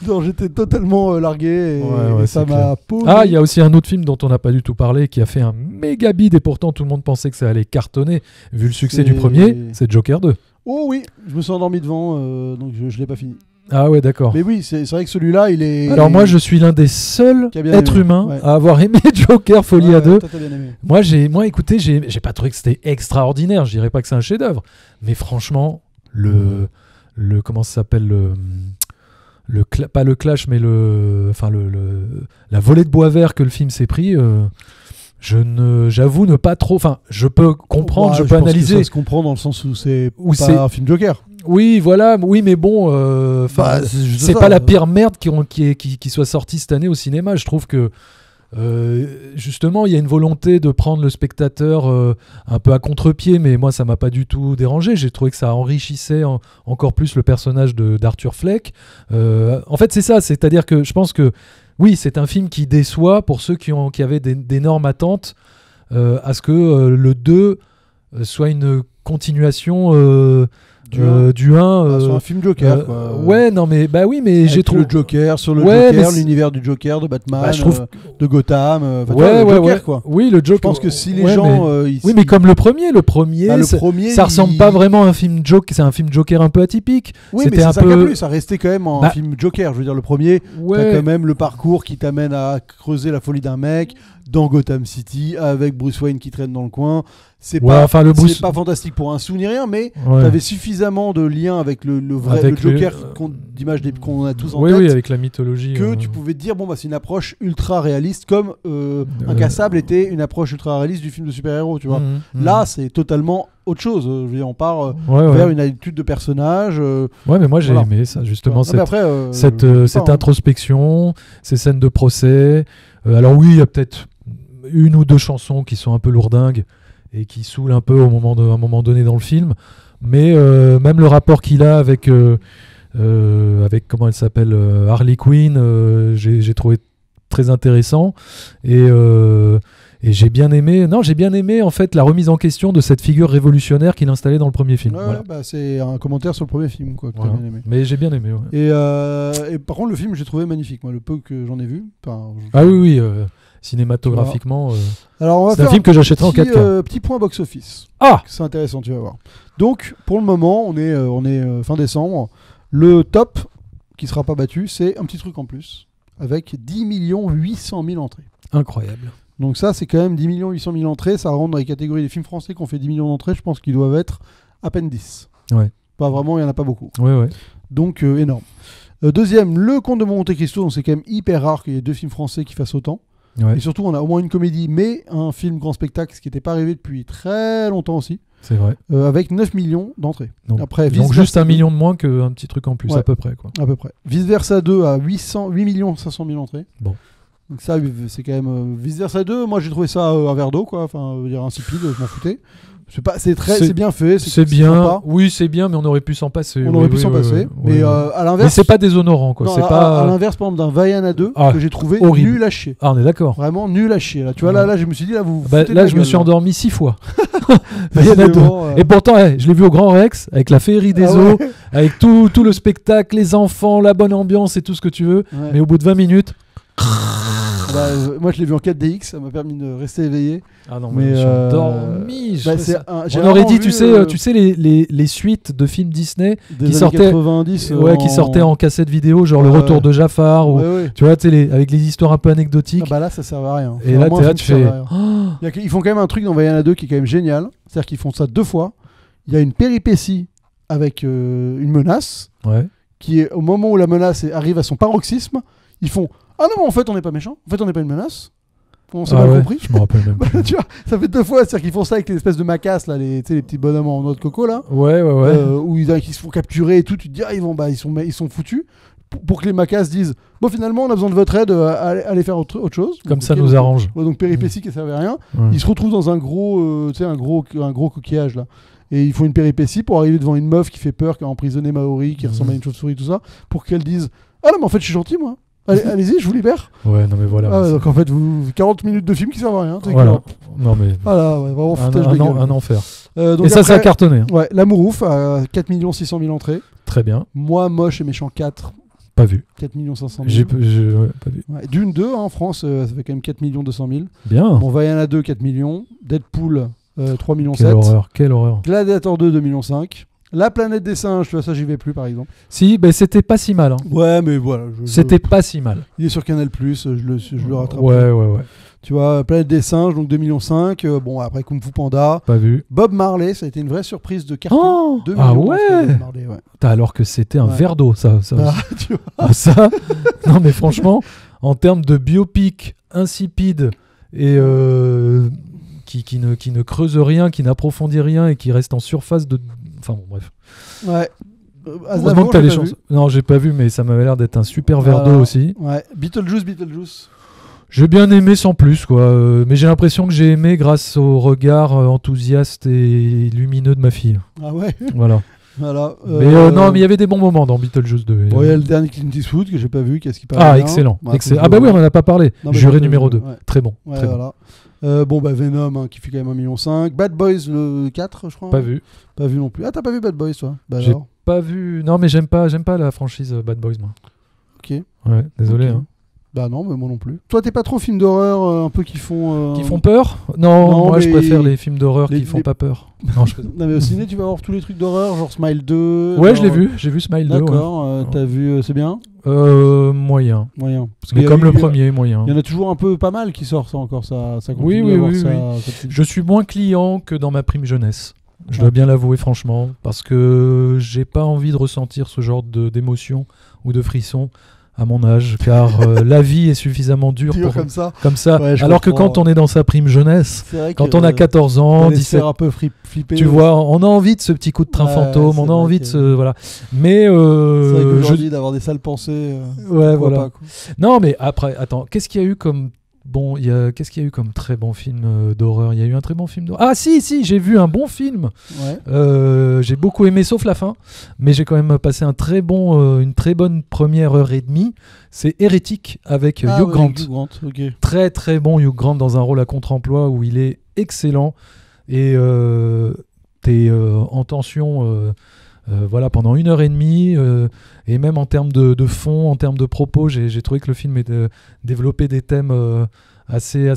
Non, j'étais totalement largué et ça m'a posé. Ah, il y a aussi un autre film dont on n'a pas du tout parlé qui a fait un méga bid et pourtant tout le monde pensait que ça allait cartonner vu le succès du premier, c'est Joker 2. Oh oui, je me suis endormi devant, donc je l'ai pas fini. Ah ouais, d'accord. Mais oui, c'est vrai que celui-là, il est... Alors moi, je suis l'un des seuls êtres humains à avoir aimé Joker Folie à deux. Toi, t'as bien aimé. Moi, écoutez, j'ai pas trouvé que c'était extraordinaire. Je dirais pas que c'est un chef-d'œuvre, mais franchement, comment ça s'appelle pas le clash, mais la volée de bois vert que le film s'est pris. J'avoue ne pas trop. Enfin, je peux comprendre, je peux analyser. Ça se comprend dans le sens où c'est pas un film Joker. Oui, voilà, mais bon, c'est pas la pire merde qui soit sortie cette année au cinéma. Je trouve que justement, il y a une volonté de prendre le spectateur un peu à contre-pied, mais moi, ça m'a pas du tout dérangé. J'ai trouvé que ça enrichissait encore plus le personnage d'Arthur Fleck. En fait, c'est ça, c'est-à-dire que je pense que oui, c'est un film qui déçoit pour ceux qui avaient d'énormes attentes à ce que le 2 soit une continuation du 1 sur un film Joker quoi. Ouais, non mais oui, mais j'ai trouvé le Joker sur le Joker, l'univers du Joker, de Batman, de Gotham, le Joker quoi. Oui, le Joker. Je pense que si les gens oui, mais comme le premier ça ressemble pas vraiment à un film Joker, c'est un film Joker un peu atypique. Oui, mais c'est ça qu'a plu, ça restait quand même un film Joker, je veux dire le premier, t'as quand même le parcours qui t'amène à creuser la folie d'un mec dans Gotham City avec Bruce Wayne qui traîne dans le coin. C'est pas fantastique pour un sou ni rien, mais t'avais suffisamment de liens avec le Joker d'image qu'on a tous en tête. Oui, avec la mythologie. Que tu pouvais te dire, c'est une approche ultra réaliste, comme Incassable était une approche ultra réaliste du film de super-héros, tu vois. Là, c'est totalement autre chose. Je veux dire, on part vers une attitude de personnage. Ouais, mais moi j'ai aimé ça, justement, cette introspection, ces scènes de procès. Alors oui, il y a peut-être une ou deux chansons qui sont un peu lourdingues et qui saoulent un peu à un moment donné dans le film, mais même le rapport qu'il a avec comment elle s'appelle, Harley Quinn, j'ai trouvé très intéressant et j'ai bien aimé en fait la remise en question de cette figure révolutionnaire qu'il installait dans le premier film. C'est un commentaire sur le premier film quoi, que t'as bien aimé. Mais j'ai bien aimé. Et par contre le film j'ai trouvé magnifique, moi le peu que j'en ai vu. Oui. Cinématographiquement, alors c'est un film que j'achèterai en 4K. Petit point box-office. C'est intéressant, tu vas voir. Donc, pour le moment, on est fin décembre. Le top, qui ne sera pas battu, c'est un petit truc en plus, avec 10 800 000 entrées. Incroyable. Donc ça, c'est quand même 10 800 000 entrées. Ça rentre dans les catégories des films français qui ont fait 10 millions d'entrées. Je pense qu'ils doivent être à peine 10. Ouais. Pas vraiment, il n'y en a pas beaucoup. Ouais. Donc, énorme. Deuxième, Le Comte de Monte Cristo. Donc c'est quand même hyper rare qu'il y ait deux films français qui fassent autant. Ouais. Et surtout, on a au moins une comédie, mais un film grand spectacle, ce qui n'était pas arrivé depuis très longtemps aussi. C'est vrai. Avec 9 millions d'entrées. Donc juste 1 million de moins qu'un petit truc en plus, à peu près. À peu près. Vice Versa 2 à 8 500 000 entrées. Bon. Donc ça, c'est quand même... Vice Versa 2, moi j'ai trouvé ça un verre d'eau, quoi. Enfin, dire insipide, je m'en foutais. C'est bien fait. C'est bien. Sympa. Oui, c'est bien, mais on aurait pu s'en passer. On aurait pu s'en passer. Mais à l'inverse. Mais c'est pas déshonorant, quoi. Non, c'est pas... à l'inverse, par exemple, d'un Vaiana 2 que j'ai trouvé horrible. nul à chier. On est d'accord. Vraiment nul à chier. Là, tu vois, là, je me suis dit, là, vous. Là, je me suis endormi 6 fois. Vaiana 2. Et pourtant, je l'ai vu au Grand Rex, avec la féerie des eaux, avec tout le spectacle, les enfants, la bonne ambiance et tout ce que tu veux. Mais au bout de 20 minutes. Moi je l'ai vu en 4DX, ça m'a permis de rester éveillé. Ah non, mais je suis endormi. On aurait dit, tu sais les suites de films Disney qui sortaient 90, qui sortaient en cassette vidéo, genre Le Retour de Jafar, ou tu vois, avec les histoires un peu anecdotiques. Là ça servait à rien. Et là tu fais. Ils font quand même un truc dans Vaiana 2 qui est quand même génial, c'est-à-dire qu'ils font ça 2 fois. Il y a une péripétie avec une menace. Ouais. qui est au moment où la menace arrive à son paroxysme, ils font ah non, mais en fait on n'est pas méchant, en fait on n'est pas une menace. On s'est mal compris. Je me rappelle même plus. Tu vois, ça fait 2 fois, c'est-à-dire qu'ils font ça avec les espèces de macasses là, les petits bonhommes en noix de coco là, Ouais. où ils se font capturer et tout. Tu te dis ils sont foutus. Pour que les macasses disent bon finalement on a besoin de votre aide à aller faire autre chose. Comme donc, ça nous arrange. Donc péripétie qui ne servait à rien. Ouais. Ils se retrouvent dans un gros, un gros coquillage là. Et ils font une péripétie pour arriver devant une meuf qui fait peur, qui a emprisonné Maori, qui ressemble à une chauve-souris, tout ça, pour qu'elle dise ah non mais en fait je suis gentil moi. Allez-y, je vous libère. Ouais, non mais voilà. Donc en fait, 40 minutes de film qui servent à rien. Voilà. Non mais. Voilà, ouais, vraiment foutage de gueule. Un enfer. Donc et ça, ça a cartonné. Hein. Ouais, L'amour ouf à 4 600 000 entrées. Très bien. Moi, moche et méchant 4. Pas vu. 4 500 000. J'ai pas vu. Ouais, Dune 2 en France, ça fait quand même 4 200 000. Bien. Bon, Vaiana 2, 4 millions. Deadpool, 3 millions 7. Quelle horreur. Gladiator 2, 2 millions 5. La planète des singes, tu vois, ça j'y vais plus par exemple. Si, ben c'était pas si mal. Hein. Ouais, mais voilà. C'était pas si mal. Il est sur Canal+, je le rattrape. Ouais. Tu vois, Planète des singes, donc 2 millions 5. Bon, après Kung Fu Panda. Pas vu. Bob Marley, ça a été une vraie surprise de carton. Oh 2 millions ouais. Bob Marley, ouais. Alors que c'était un verre d'eau, ça. Tu vois. Ça. Non, mais franchement, en termes de biopic insipide et qui ne creuse rien, qui n'approfondit rien et qui reste en surface de. Enfin bon, bref. Ouais. Heureusement que t'as les chances. Non, j'ai pas vu, mais ça m'avait l'air d'être un super verre d'eau aussi. Ouais. Beetlejuice. J'ai bien aimé sans plus, quoi. Mais j'ai l'impression que j'ai aimé grâce au regard enthousiaste et lumineux de ma fille. Ah ouais. Voilà. Mais non, mais il y avait des bons moments dans Beetlejuice 2. Bon, il y a le dernier Clint Eastwood que j'ai pas vu. Qu'est-ce qui parle Ah, bien. excellent. Bah, Ah bah oui, on en a pas parlé. Juré numéro 2. Ouais. Très bon. Ouais, très voilà. Bon, Venom qui fait quand même 1,5 million. Bad Boys le 4, je crois. Pas vu. Pas vu non plus. Ah, t'as pas vu Bad Boys, toi? J'ai alors. pas vu. Non, mais j'aime pas la franchise Bad Boys, moi. Ok. Ouais, désolé. Okay. Hein. Bah non, mais moi non plus. Toi, t'es pas trop film d'horreur un peu qui font... Qui font peur? Non, moi je préfère les films d'horreur qui font pas peur. Non, mais au ciné, tu vas voir tous les trucs d'horreur, genre Smile 2. Ouais, je l'ai vu. J'ai vu Smile 2. D'accord. T'as vu... c'est bien? Moyen. Parce mais comme le premier, moyen. Il y en a toujours un peu pas mal qui sortent encore. Ça continue oui. Je suis moins client que dans ma prime jeunesse. Je dois bien l'avouer franchement, parce que j'ai pas envie de ressentir ce genre d'émotion ou de frisson à mon âge, car la vie est suffisamment dure pour comme ça. Ouais, alors que quand on est dans sa prime jeunesse, quand on a 14 ans, 17 un peu flipper, tu vois, on a envie de ce petit coup de train fantôme, on a envie de ce voilà. Mais c'est vrai qu'aujourd'hui d'avoir des sales pensées. Ouais, voilà. Pas, non, mais après, attends, qu'est-ce qu'il y a eu comme qu'est-ce qu'il y a eu comme très bon film d'horreur? Il y a eu un très bon film d'horreur. Ah si, j'ai vu un bon film. Ouais. J'ai beaucoup aimé, sauf la fin, mais j'ai quand même passé une très bonne première heure et demie. C'est Hérétique avec Hugh Grant. Hugh Grant, okay. Très très bon Hugh Grant dans un rôle à contre-emploi où il est excellent et t'es en tension. Voilà, pendant 1h30 et même en termes de fond, en termes de propos, j'ai trouvé que le film développait des thèmes assez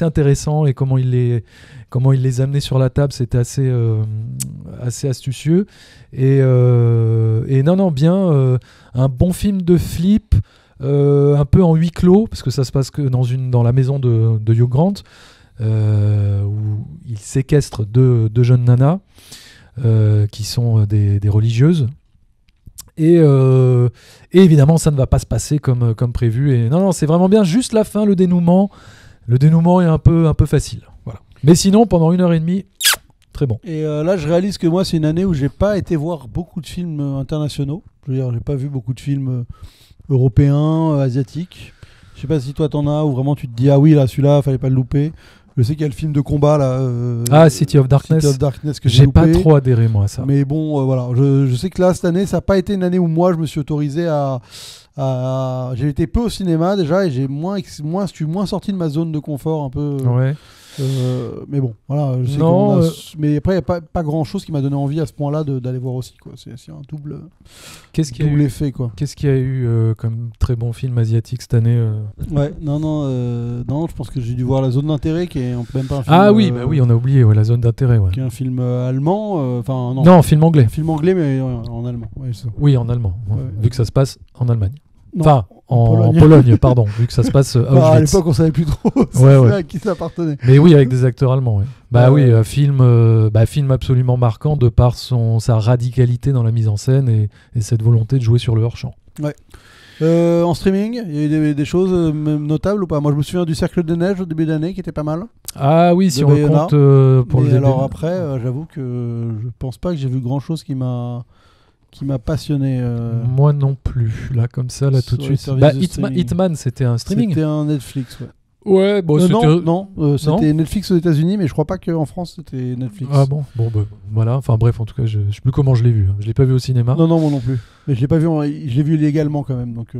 intéressants, et comment il les amenait sur la table, c'était assez astucieux et non bien, un bon film de flip, un peu en huis clos parce que ça se passe que dans la maison de Hugh Grant, où il séquestre deux jeunes nanas qui sont des religieuses, et évidemment ça ne va pas se passer comme prévu, et non c'est vraiment bien, juste la fin, le dénouement est un peu facile, voilà. Mais sinon pendant 1h30 très bon. Et là je réalise que moi c'est une année où j'ai pas été voir beaucoup de films internationaux. Je veux dire, j'ai pas vu beaucoup de films européens, asiatiques. Je sais pas si toi t'en as, ou vraiment tu te dis ah oui là celui-là fallait pas le louper. Je sais qu'il y a le film de combat là. City of Darkness. Que j'ai pas trop adhéré moi à ça. Mais bon, voilà. Je sais que là, cette année, ça n'a pas été une année où moi je me suis autorisé à. J'ai été peu au cinéma déjà, et je suis moins sorti de ma zone de confort un peu. Ouais. Mais bon, voilà. Je sais mais après, il n'y a pas grand chose qui m'a donné envie à ce point-là d'aller voir aussi, quoi. C'est un double effet, quoi. Qu'est-ce qu'il y a eu comme très bon film asiatique cette année Ouais, non, je pense que j'ai dû voir La Zone d'intérêt, qui est même pas un film. Ah oui, oui, on a oublié, La Zone d'intérêt, ouais. Qui est un film allemand, non, film anglais. Film anglais, mais en allemand. Ouais, ça. Oui, en allemand, vu que ça se passe en Allemagne. Non, Enfin, en Pologne, pardon, vu que ça se passe à Auschwitz. À l'époque, on savait plus trop à qui ça appartenait. Mais oui, avec des acteurs allemands. Oui, film absolument marquant de par sa radicalité dans la mise en scène et cette volonté de jouer sur le hors-champ. Ouais. En streaming, il y a eu des choses notables ou pas? Moi, je me souviens du Cercle des Neiges au début d'année qui était pas mal. Ah oui, si on le compte pour le début. Alors après, j'avoue que je pense pas que j'ai vu grand-chose qui m'a passionné. Moi non plus, là comme ça, là tout de suite. Hitman, c'était un streaming. C'était un Netflix, ouais. Ouais, bon, c'était Netflix aux États-Unis, mais je crois pas qu'en France c'était Netflix. Ah bon, voilà. Enfin bref, en tout cas, je sais plus comment je l'ai vu. Je l'ai pas vu au cinéma. Non, moi non plus. Mais je l'ai pas vu, je l'ai vu illégalement quand même. Donc.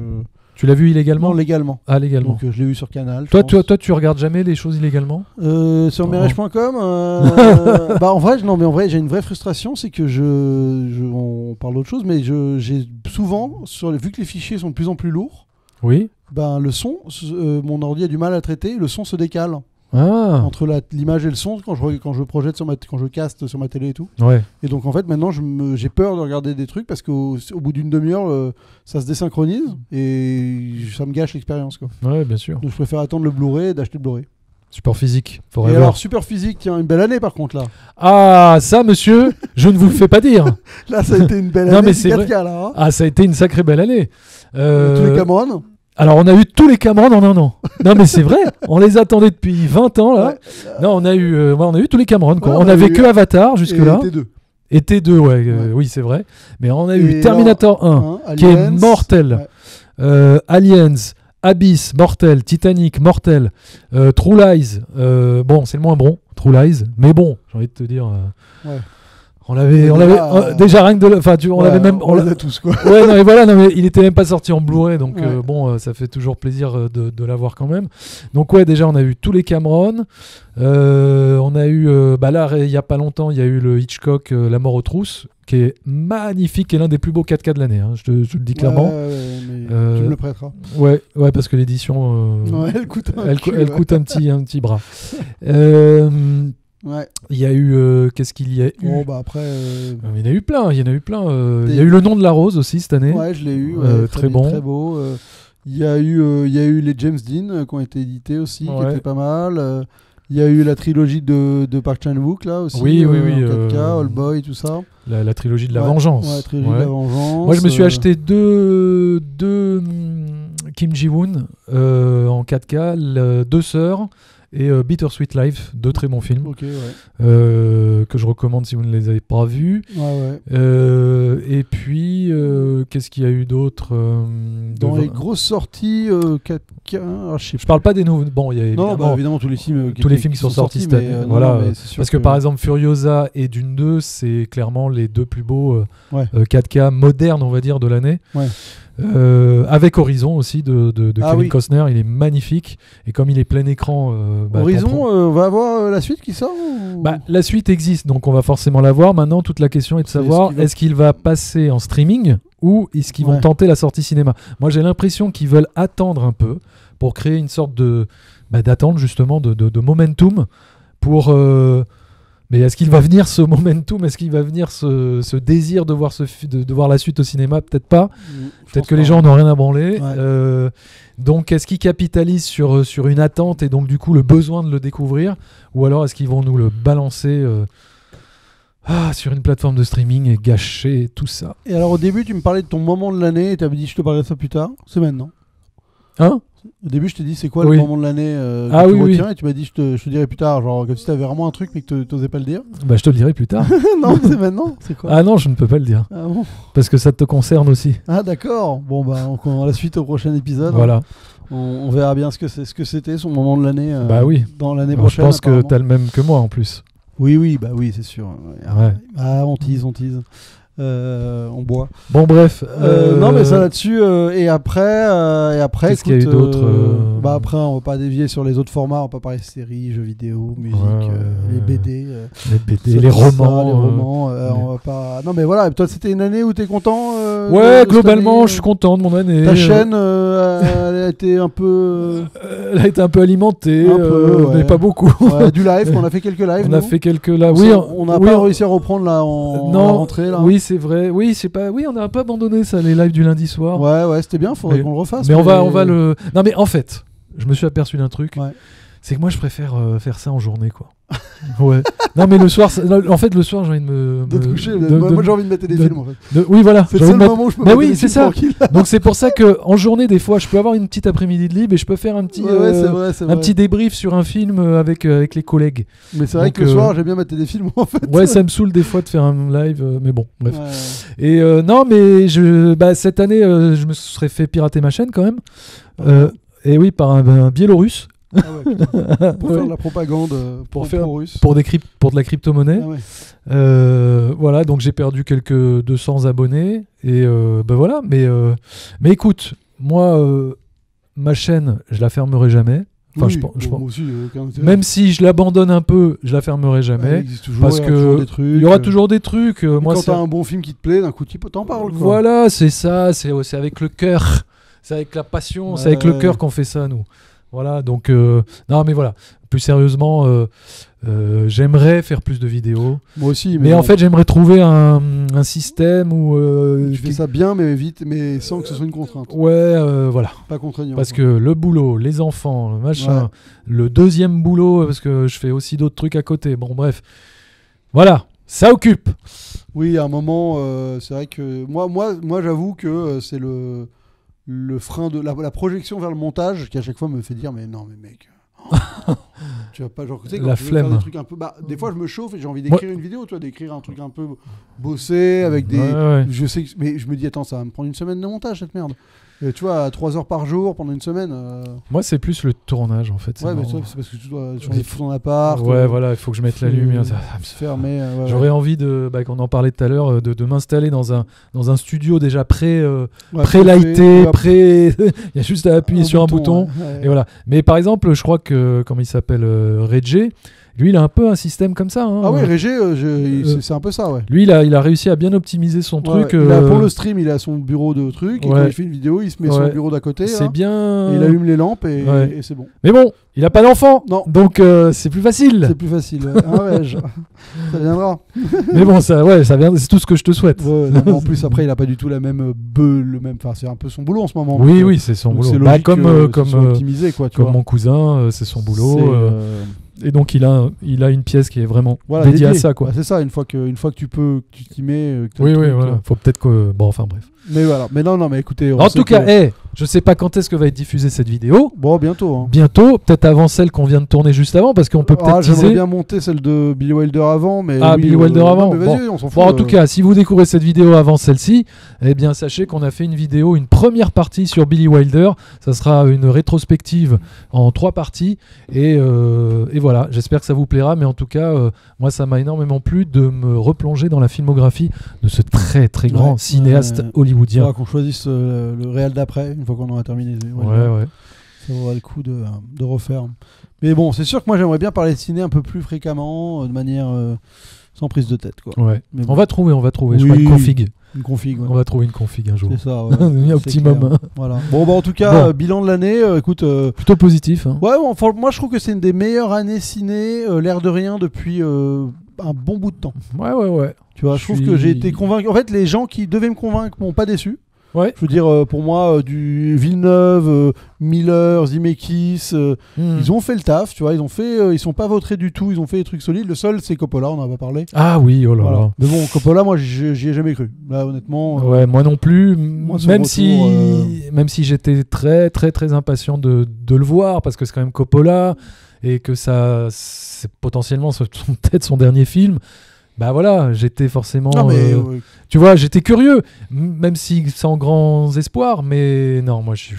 Tu l'as vu illégalement? Non, légalement. Ah, légalement. Donc je l'ai vu sur Canal. Toi, tu regardes jamais les choses illégalement? Sur merech.com en vrai, j'ai une vraie frustration, c'est que on parle d'autre chose, mais j'ai souvent, vu que les fichiers sont de plus en plus lourds, oui. Le son, mon ordi a du mal à traiter, le son se décale. Ah. Entre l'image et le son quand je projette quand je caste sur ma télé et tout. Ouais. Et donc en fait maintenant j'ai peur de regarder des trucs parce qu'au bout d'une demi-heure ça se désynchronise et ça me gâche l'expérience, quoi. Ouais, bien sûr. Donc je préfère attendre le Blu-ray et d'acheter le Blu-ray. Support physique. Et alors Super Physique, tiens, une belle année par contre là. Ah ça monsieur, je ne vous le fais pas dire. Là ça a été une belle année. Non mais c'est 4K, vrai. là, hein. Ah ça a été une sacrée belle année. Tous les Cameron. Alors on a eu tous les Cameron en un an. Non mais c'est vrai, on les attendait depuis 20 ans là. Ouais. Non, on a eu tous les Cameron, quoi. On avait que Avatar jusque là. Et T2, oui c'est vrai. Mais on a eu Terminator 1 qui est mortel. Ouais. Aliens, Abyss, mortel. Titanic, mortel. True Lies, c'est le moins bon, True Lies. Mais bon, j'ai envie de te dire... Ouais. On l'avait déjà rien que on l'avait même on l'a tous, quoi. Ouais, mais il était même pas sorti en Blu-ray, donc ça fait toujours plaisir de l'avoir quand même. Donc ouais, déjà on a eu tous les Cameron, on a eu là il y a pas longtemps, il y a eu le Hitchcock La mort aux trousses qui est magnifique et l'un des plus beaux 4K de l'année, hein, je te le dis clairement. Mais tu me le prêteras. Ouais, parce que l'édition elle coûte un petit bras. Ouais. Il y a eu qu'est-ce qu'il y a eu après il y en a eu plein, il y a eu Le nom de la rose aussi cette année. Ouais, je l'ai eu, très bon, très beau. Il y a eu les James Dean qui ont été édités aussi, qui étaient pas mal. Il y a eu la trilogie de Park Chan-wook là aussi. Oui, 4K, All Boy, tout ça. La trilogie de la vengeance. Ouais, trilogie de la vengeance. Moi, je me suis acheté deux Kim Ji-woon en 4K, Deux sœurs. Et Bittersweet Life, deux très bons films que je recommande si vous ne les avez pas vus. Et puis, qu'est-ce qu'il y a eu d'autre dans les grosses sorties 4K, je parle pas des nouveaux. Bon, il y a évidemment tous les films qui sont sortis cette année. Parce que par exemple, Furiosa et Dune 2, c'est clairement les deux plus beaux 4K modernes, on va dire, de l'année. Ouais. Avec Horizon aussi de Kevin Costner, il est magnifique et comme il est plein écran. Horizon, on va avoir la suite qui sort ou... La suite existe, donc on va forcément la voir. Maintenant, toute la question est de savoir est-ce qu'il va passer en streaming ou est-ce qu'ils vont tenter la sortie cinéma. Moi, j'ai l'impression qu'ils veulent attendre un peu pour créer une sorte d'attente justement de momentum pour. Mais est-ce qu'il va venir ce momentum? Est-ce qu'il va venir ce désir de voir, de voir la suite au cinéma? Peut-être pas. Peut-être que les gens n'ont rien à branler. Ouais. Donc, est-ce qu'ils capitalisent sur une attente et donc du coup le besoin de le découvrir? Ou alors est-ce qu'ils vont nous le balancer sur une plateforme de streaming et gâcher tout ça? Et alors au début, tu me parlais de ton moment de l'année et tu avais dit je te parlerai de ça plus tard. C'est maintenant. Hein? Au début, je t'ai dit c'est quoi le moment de l'année que tu retiens, et tu m'as dit je te dirai plus tard, genre comme si t'avais vraiment un truc mais que t'osais pas le dire. Je te le dirai plus tard. Non, c'est maintenant. C'est quoi? Ah non, je ne peux pas le dire. Ah bon? Parce que ça te concerne aussi. Ah d'accord. Bon on la suite au prochain épisode. Voilà. On verra bien ce que c'était son moment de l'année. Oui. Dans l'année prochaine. Je pense que t'as le même que moi en plus. Oui, c'est sûr. Ouais. Ah, on tease. On boit. Bon bref. Non mais ça là-dessus et après qu'est-ce qu'il y a eu d'autre après on va pas dévier sur les autres formats, on va pas parler séries, jeux vidéo, musique, les BD, les romans, on va pas. Non mais voilà, toi c'était une année où t'es content Ouais, de globalement, cette année, je suis content de mon année. Ta chaîne, elle a été un peu... Elle a été un peu alimentée, Un peu, mais ouais. pas beaucoup. Ouais, du live, on a fait quelques lives. On a nous. fait quelques là. On Oui, s'est- on n'a oui, pas réussi à reprendre là en non, la rentrée. Là. Oui, c'est vrai. Oui, c'est pas. Oui, on n'a pas abandonné ça, les lives du lundi soir. Ouais, c'était bien, faudrait Mais- qu'on le refasse. Mais on va le. Non, mais en fait, je me suis aperçu d'un truc. Ouais. C'est que moi, je préfère faire ça en journée, quoi. Ouais. Non, mais le soir, en fait, le soir, j'ai envie De te coucher. de- Moi, de- j'ai envie de mettre des de- films en fait. oui, voilà. C'est j'ai le envie seul de mettre- moment où je peux Mais mettre oui, des c'est films ça. tranquilles. Donc c'est pour ça que en journée, des fois, je peux avoir une petite après-midi de libre et je peux faire un petit, Ouais, c'est vrai, c'est un vrai. petit débrief sur un film avec les collègues. Mais c'est vrai Donc, que le soir, j'aime bien mettre des films en fait. Ouais, ça me saoule des fois de faire un live, mais bon, bref. Ouais. Et non, mais cette année, je me serais fait pirater ma chaîne quand même. Et oui, par un Biélorusse Ah ouais, putain. Pour faire Ouais. de la propagande Pour faire- pro-russe. pour de la crypto-monnaie. Ah ouais. Voilà, donc j'ai perdu quelques 200 abonnés. Et voilà. Mais écoute, moi, ma chaîne, je la fermerai jamais. Enfin, Oui, je pense- bon, moi aussi, aucun intérêt. même si je l'abandonne un peu, je la fermerai Ouais, il jamais. existe toujours, parce il y a que toujours des trucs. Il y aura toujours des trucs. Et Moi, quand c'est- t'as un bon film qui te plaît, d'un coup, t'en parles. Quoi. Voilà, c'est ça, c'est avec le cœur, c'est avec la passion, c'est avec le Ouais. cœur qu'on fait ça, nous. Voilà, donc, non, mais voilà, plus sérieusement, j'aimerais faire plus de vidéos, Moi aussi, mais bon, en fait, j'aimerais trouver un système où. tu fais ça bien, mais vite, mais sans que ce soit une contrainte. Ouais, voilà. Pas contraignant. Parce quoi. que le boulot, les enfants, le machin, Ouais. le deuxième boulot, parce que je fais aussi d'autres trucs à côté. Bon, bref. Voilà, ça occupe. Oui, à un moment, c'est vrai que moi j'avoue que c'est le frein de la projection vers le montage qui à chaque fois me fait dire mais non mais mec tu vas pas genre tu sais, quand La je veux faire flemme. des trucs un peu des fois je me chauffe et j'ai envie d'écrire une vidéo, tu vois, d'écrire un truc un peu bossé avec des Ouais. je sais mais je me dis attends, ça va me prendre une semaine de montage cette merde. Et tu vois, à 3 heures par jour pendant une semaine. Moi, c'est plus le tournage, en fait. Ouais, mais marrant. c'est parce que tu dois changer tout ton appart. Ouais, voilà, il faut que je mette la lumière. Ça me se fermer. Ouais, J'aurais envie de, qu'on en parlait tout à l'heure, de m'installer dans un studio déjà pré-lighté, il y a juste à appuyer sur un bouton. Ouais. Et voilà. Mais par exemple, je crois que, comment il s'appelle, Reggie, lui, il a un peu un système comme ça. Hein. Ah ouais, Régé, c'est un peu ça, ouais. Lui, il a réussi à bien optimiser son truc. Ouais. Pour le stream, il a son bureau de truc, et quand il fait une vidéo, il se met sur le bureau d'à côté. C'est là, bien. et il allume les lampes et c'est bon. Mais bon, il a pas d'enfant, Non. donc c'est plus facile. C'est plus facile. Ah ouais, ça viendra. Mais bon, ça vient, c'est tout ce que je te souhaite. Ouais, non, mais en plus, après, il a pas du tout la même enfin, c'est un peu son boulot en ce moment. Oui, donc, oui, c'est son donc boulot. c'est Bah, logique que ce soit comme optimisé, quoi, tu comme vois. mon cousin, c'est son boulot. C'est, Et donc il a une pièce qui est vraiment voilà, dédiée à dédié. ça, quoi. Bah, c'est ça, une fois que tu peux, que tu t'y mets. que t'as Oui, le oui, truc, voilà. Faut peut-être que. Bon, enfin bref. Mais voilà. Mais non, mais écoutez. on En sait tout cas, que- je sais pas quand est-ce que va être diffusée cette vidéo. Bon, bientôt. Hein. Bientôt, peut-être avant celle qu'on vient de tourner juste avant, parce qu'on peut peut-être J'aimerais teaser. bien monter celle de Billy Wilder avant, mais. Ah, oui, Billy Wilder avant. non, mais vas-y, on s'en fout. Bon, en tout cas, si vous découvrez cette vidéo avant celle-ci, eh bien, sachez qu'on a fait une première partie sur Billy Wilder. Ça sera une rétrospective en 3 parties. Et voilà, j'espère que ça vous plaira. Mais en tout cas, moi, ça m'a énormément plu de me replonger dans la filmographie de ce très, très grand cinéaste hollywoodien. Il faudra qu'on choisisse le réel d'après, une fois qu'on aura terminé. Ouais. Ça vaudra le coup de refaire. Mais bon, c'est sûr que moi, j'aimerais bien parler de ciné un peu plus fréquemment, de manière sans prise de tête, quoi. Ouais. Mais bon. On va trouver. Je Oui. crois une config. Une config, ouais. On va trouver une config un jour. C'est ça, ouais. Un C'est optimum. clair. Voilà. Bon, bah, en tout cas, bilan de l'année, écoute. Plutôt positif. Hein. Ouais, enfin, moi, je trouve que c'est une des meilleures années ciné, l'air de rien, depuis un bon bout de temps. Ouais. Tu vois, je trouve que j'ai été convaincu. En fait, les gens qui devaient me convaincre m'ont pas déçu. Ouais. Je veux dire, pour moi, du Villeneuve, Miller, Zemeckis, ils ont fait le taf, tu vois. Ils sont pas vautrés du tout. Ils ont fait des trucs solides. Le seul, c'est Coppola, on en a pas parlé. Ah oui, oh là là. Mais bon, Coppola, moi, j'y ai jamais cru. Là, honnêtement. Ouais, moi non plus. son Même retour, même si j'étais très, très, très impatient de le voir, parce que c'est quand même Coppola et que ça, c'est potentiellement peut-être son dernier film. Bah voilà, j'étais forcément. Non, mais, tu vois, j'étais curieux, même si sans grands espoirs, mais non, moi, je suis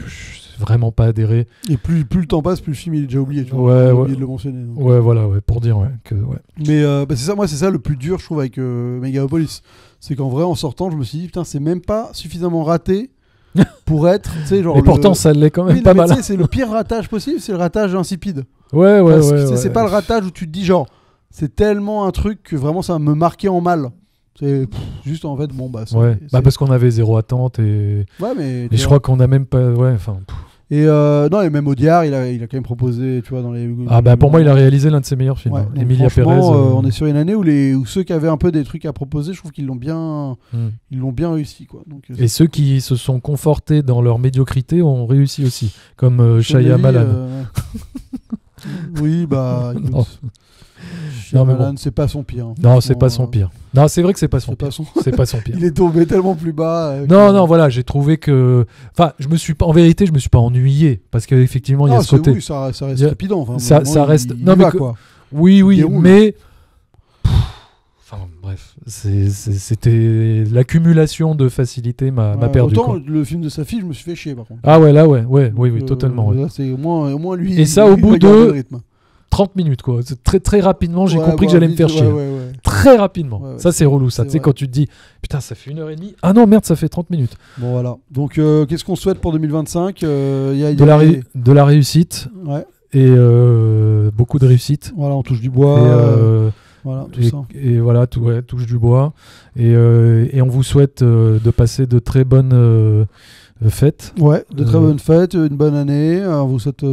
vraiment pas adhéré. Et plus le temps passe, plus le film il est déjà oublié. Tu vois, Ouais, j'ai ouais. oublié de le mentionner. Donc. Ouais, voilà, pour dire que ouais. Mais bah, c'est ça, moi, c'est ça le plus dur, je trouve, avec Megalopolis. C'est qu'en vrai, en sortant, je me suis dit, putain, c'est même pas suffisamment raté pour être, tu sais, genre. Et pourtant, ça l'est quand même oui, pas mais mal. tu sais, c'est le pire ratage possible, c'est le ratage insipide. Ouais. C'est pas le ratage où tu te dis, genre, c'est tellement un truc que vraiment ça me marquait en mal. C'est juste en fait, bon, bah. Ouais, parce qu'on avait zéro attente et mais je crois qu'on a même pas. Ouais, enfin. Et non, et même Audiard, il a quand même proposé, tu vois, dans les. Pour moi, il a réalisé l'un de ses meilleurs films. Ouais, hein. Emilia Pérez. On est sur une année où ceux qui avaient un peu des trucs à proposer, je trouve qu'ils l'ont bien réussi, quoi. Donc, et ceux qui se sont confortés dans leur médiocrité ont réussi aussi, comme Shyamalan. Oui, bah. Écoute, Shyamalan, c'est pas son pire. Hein. Non, c'est pas son pire. Non, c'est vrai que c'est pas son pire. C'est pas son pire. Il est tombé tellement plus bas. Non, voilà, j'ai trouvé que. Enfin, en vérité, je me suis pas ennuyé. Parce qu'effectivement, il y a ce côté. Oui, ça reste trépidant. Enfin, ça reste. Non, mais. Quoi. Oui, mais. Enfin, bref. C'était. L'accumulation de facilité m'a perdu. Autant le film de sa fille, je me suis fait chier, par contre. Ah ouais, là, oui, totalement. Là, c'est au moins lui. Et ça, au bout de 30 minutes, quoi. Très, très rapidement, j'ai compris que j'allais me faire chier. Très rapidement. Ça, c'est relou, ça. Tu sais, quand tu te dis, putain, ça fait 1h30. Ah non, merde, ça fait 30 minutes. Bon, voilà. Donc, qu'est-ce qu'on souhaite pour 2025 De la réussite. Ouais. Et beaucoup de réussite. Voilà, on touche du bois. Voilà, tout ça. Et voilà, touche du bois. Et on vous souhaite de passer de très bonnes fêtes. Ouais, de très bonnes fêtes, une bonne année. On vous souhaite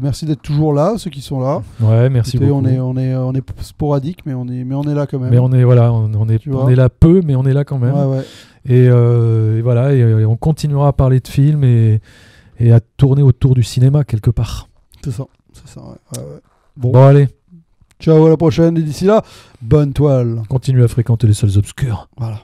merci d'être toujours là, ceux qui sont là. Ouais, merci beaucoup. On est sporadique, mais on est là quand même. Mais on est là peu, mais on est là quand même. Ouais. Et voilà, et on continuera à parler de films et à tourner autour du cinéma quelque part. C'est ça, ouais. Bon, allez. Ciao, à la prochaine. Et d'ici là, bonne toile. Continue à fréquenter les salles obscures. Voilà.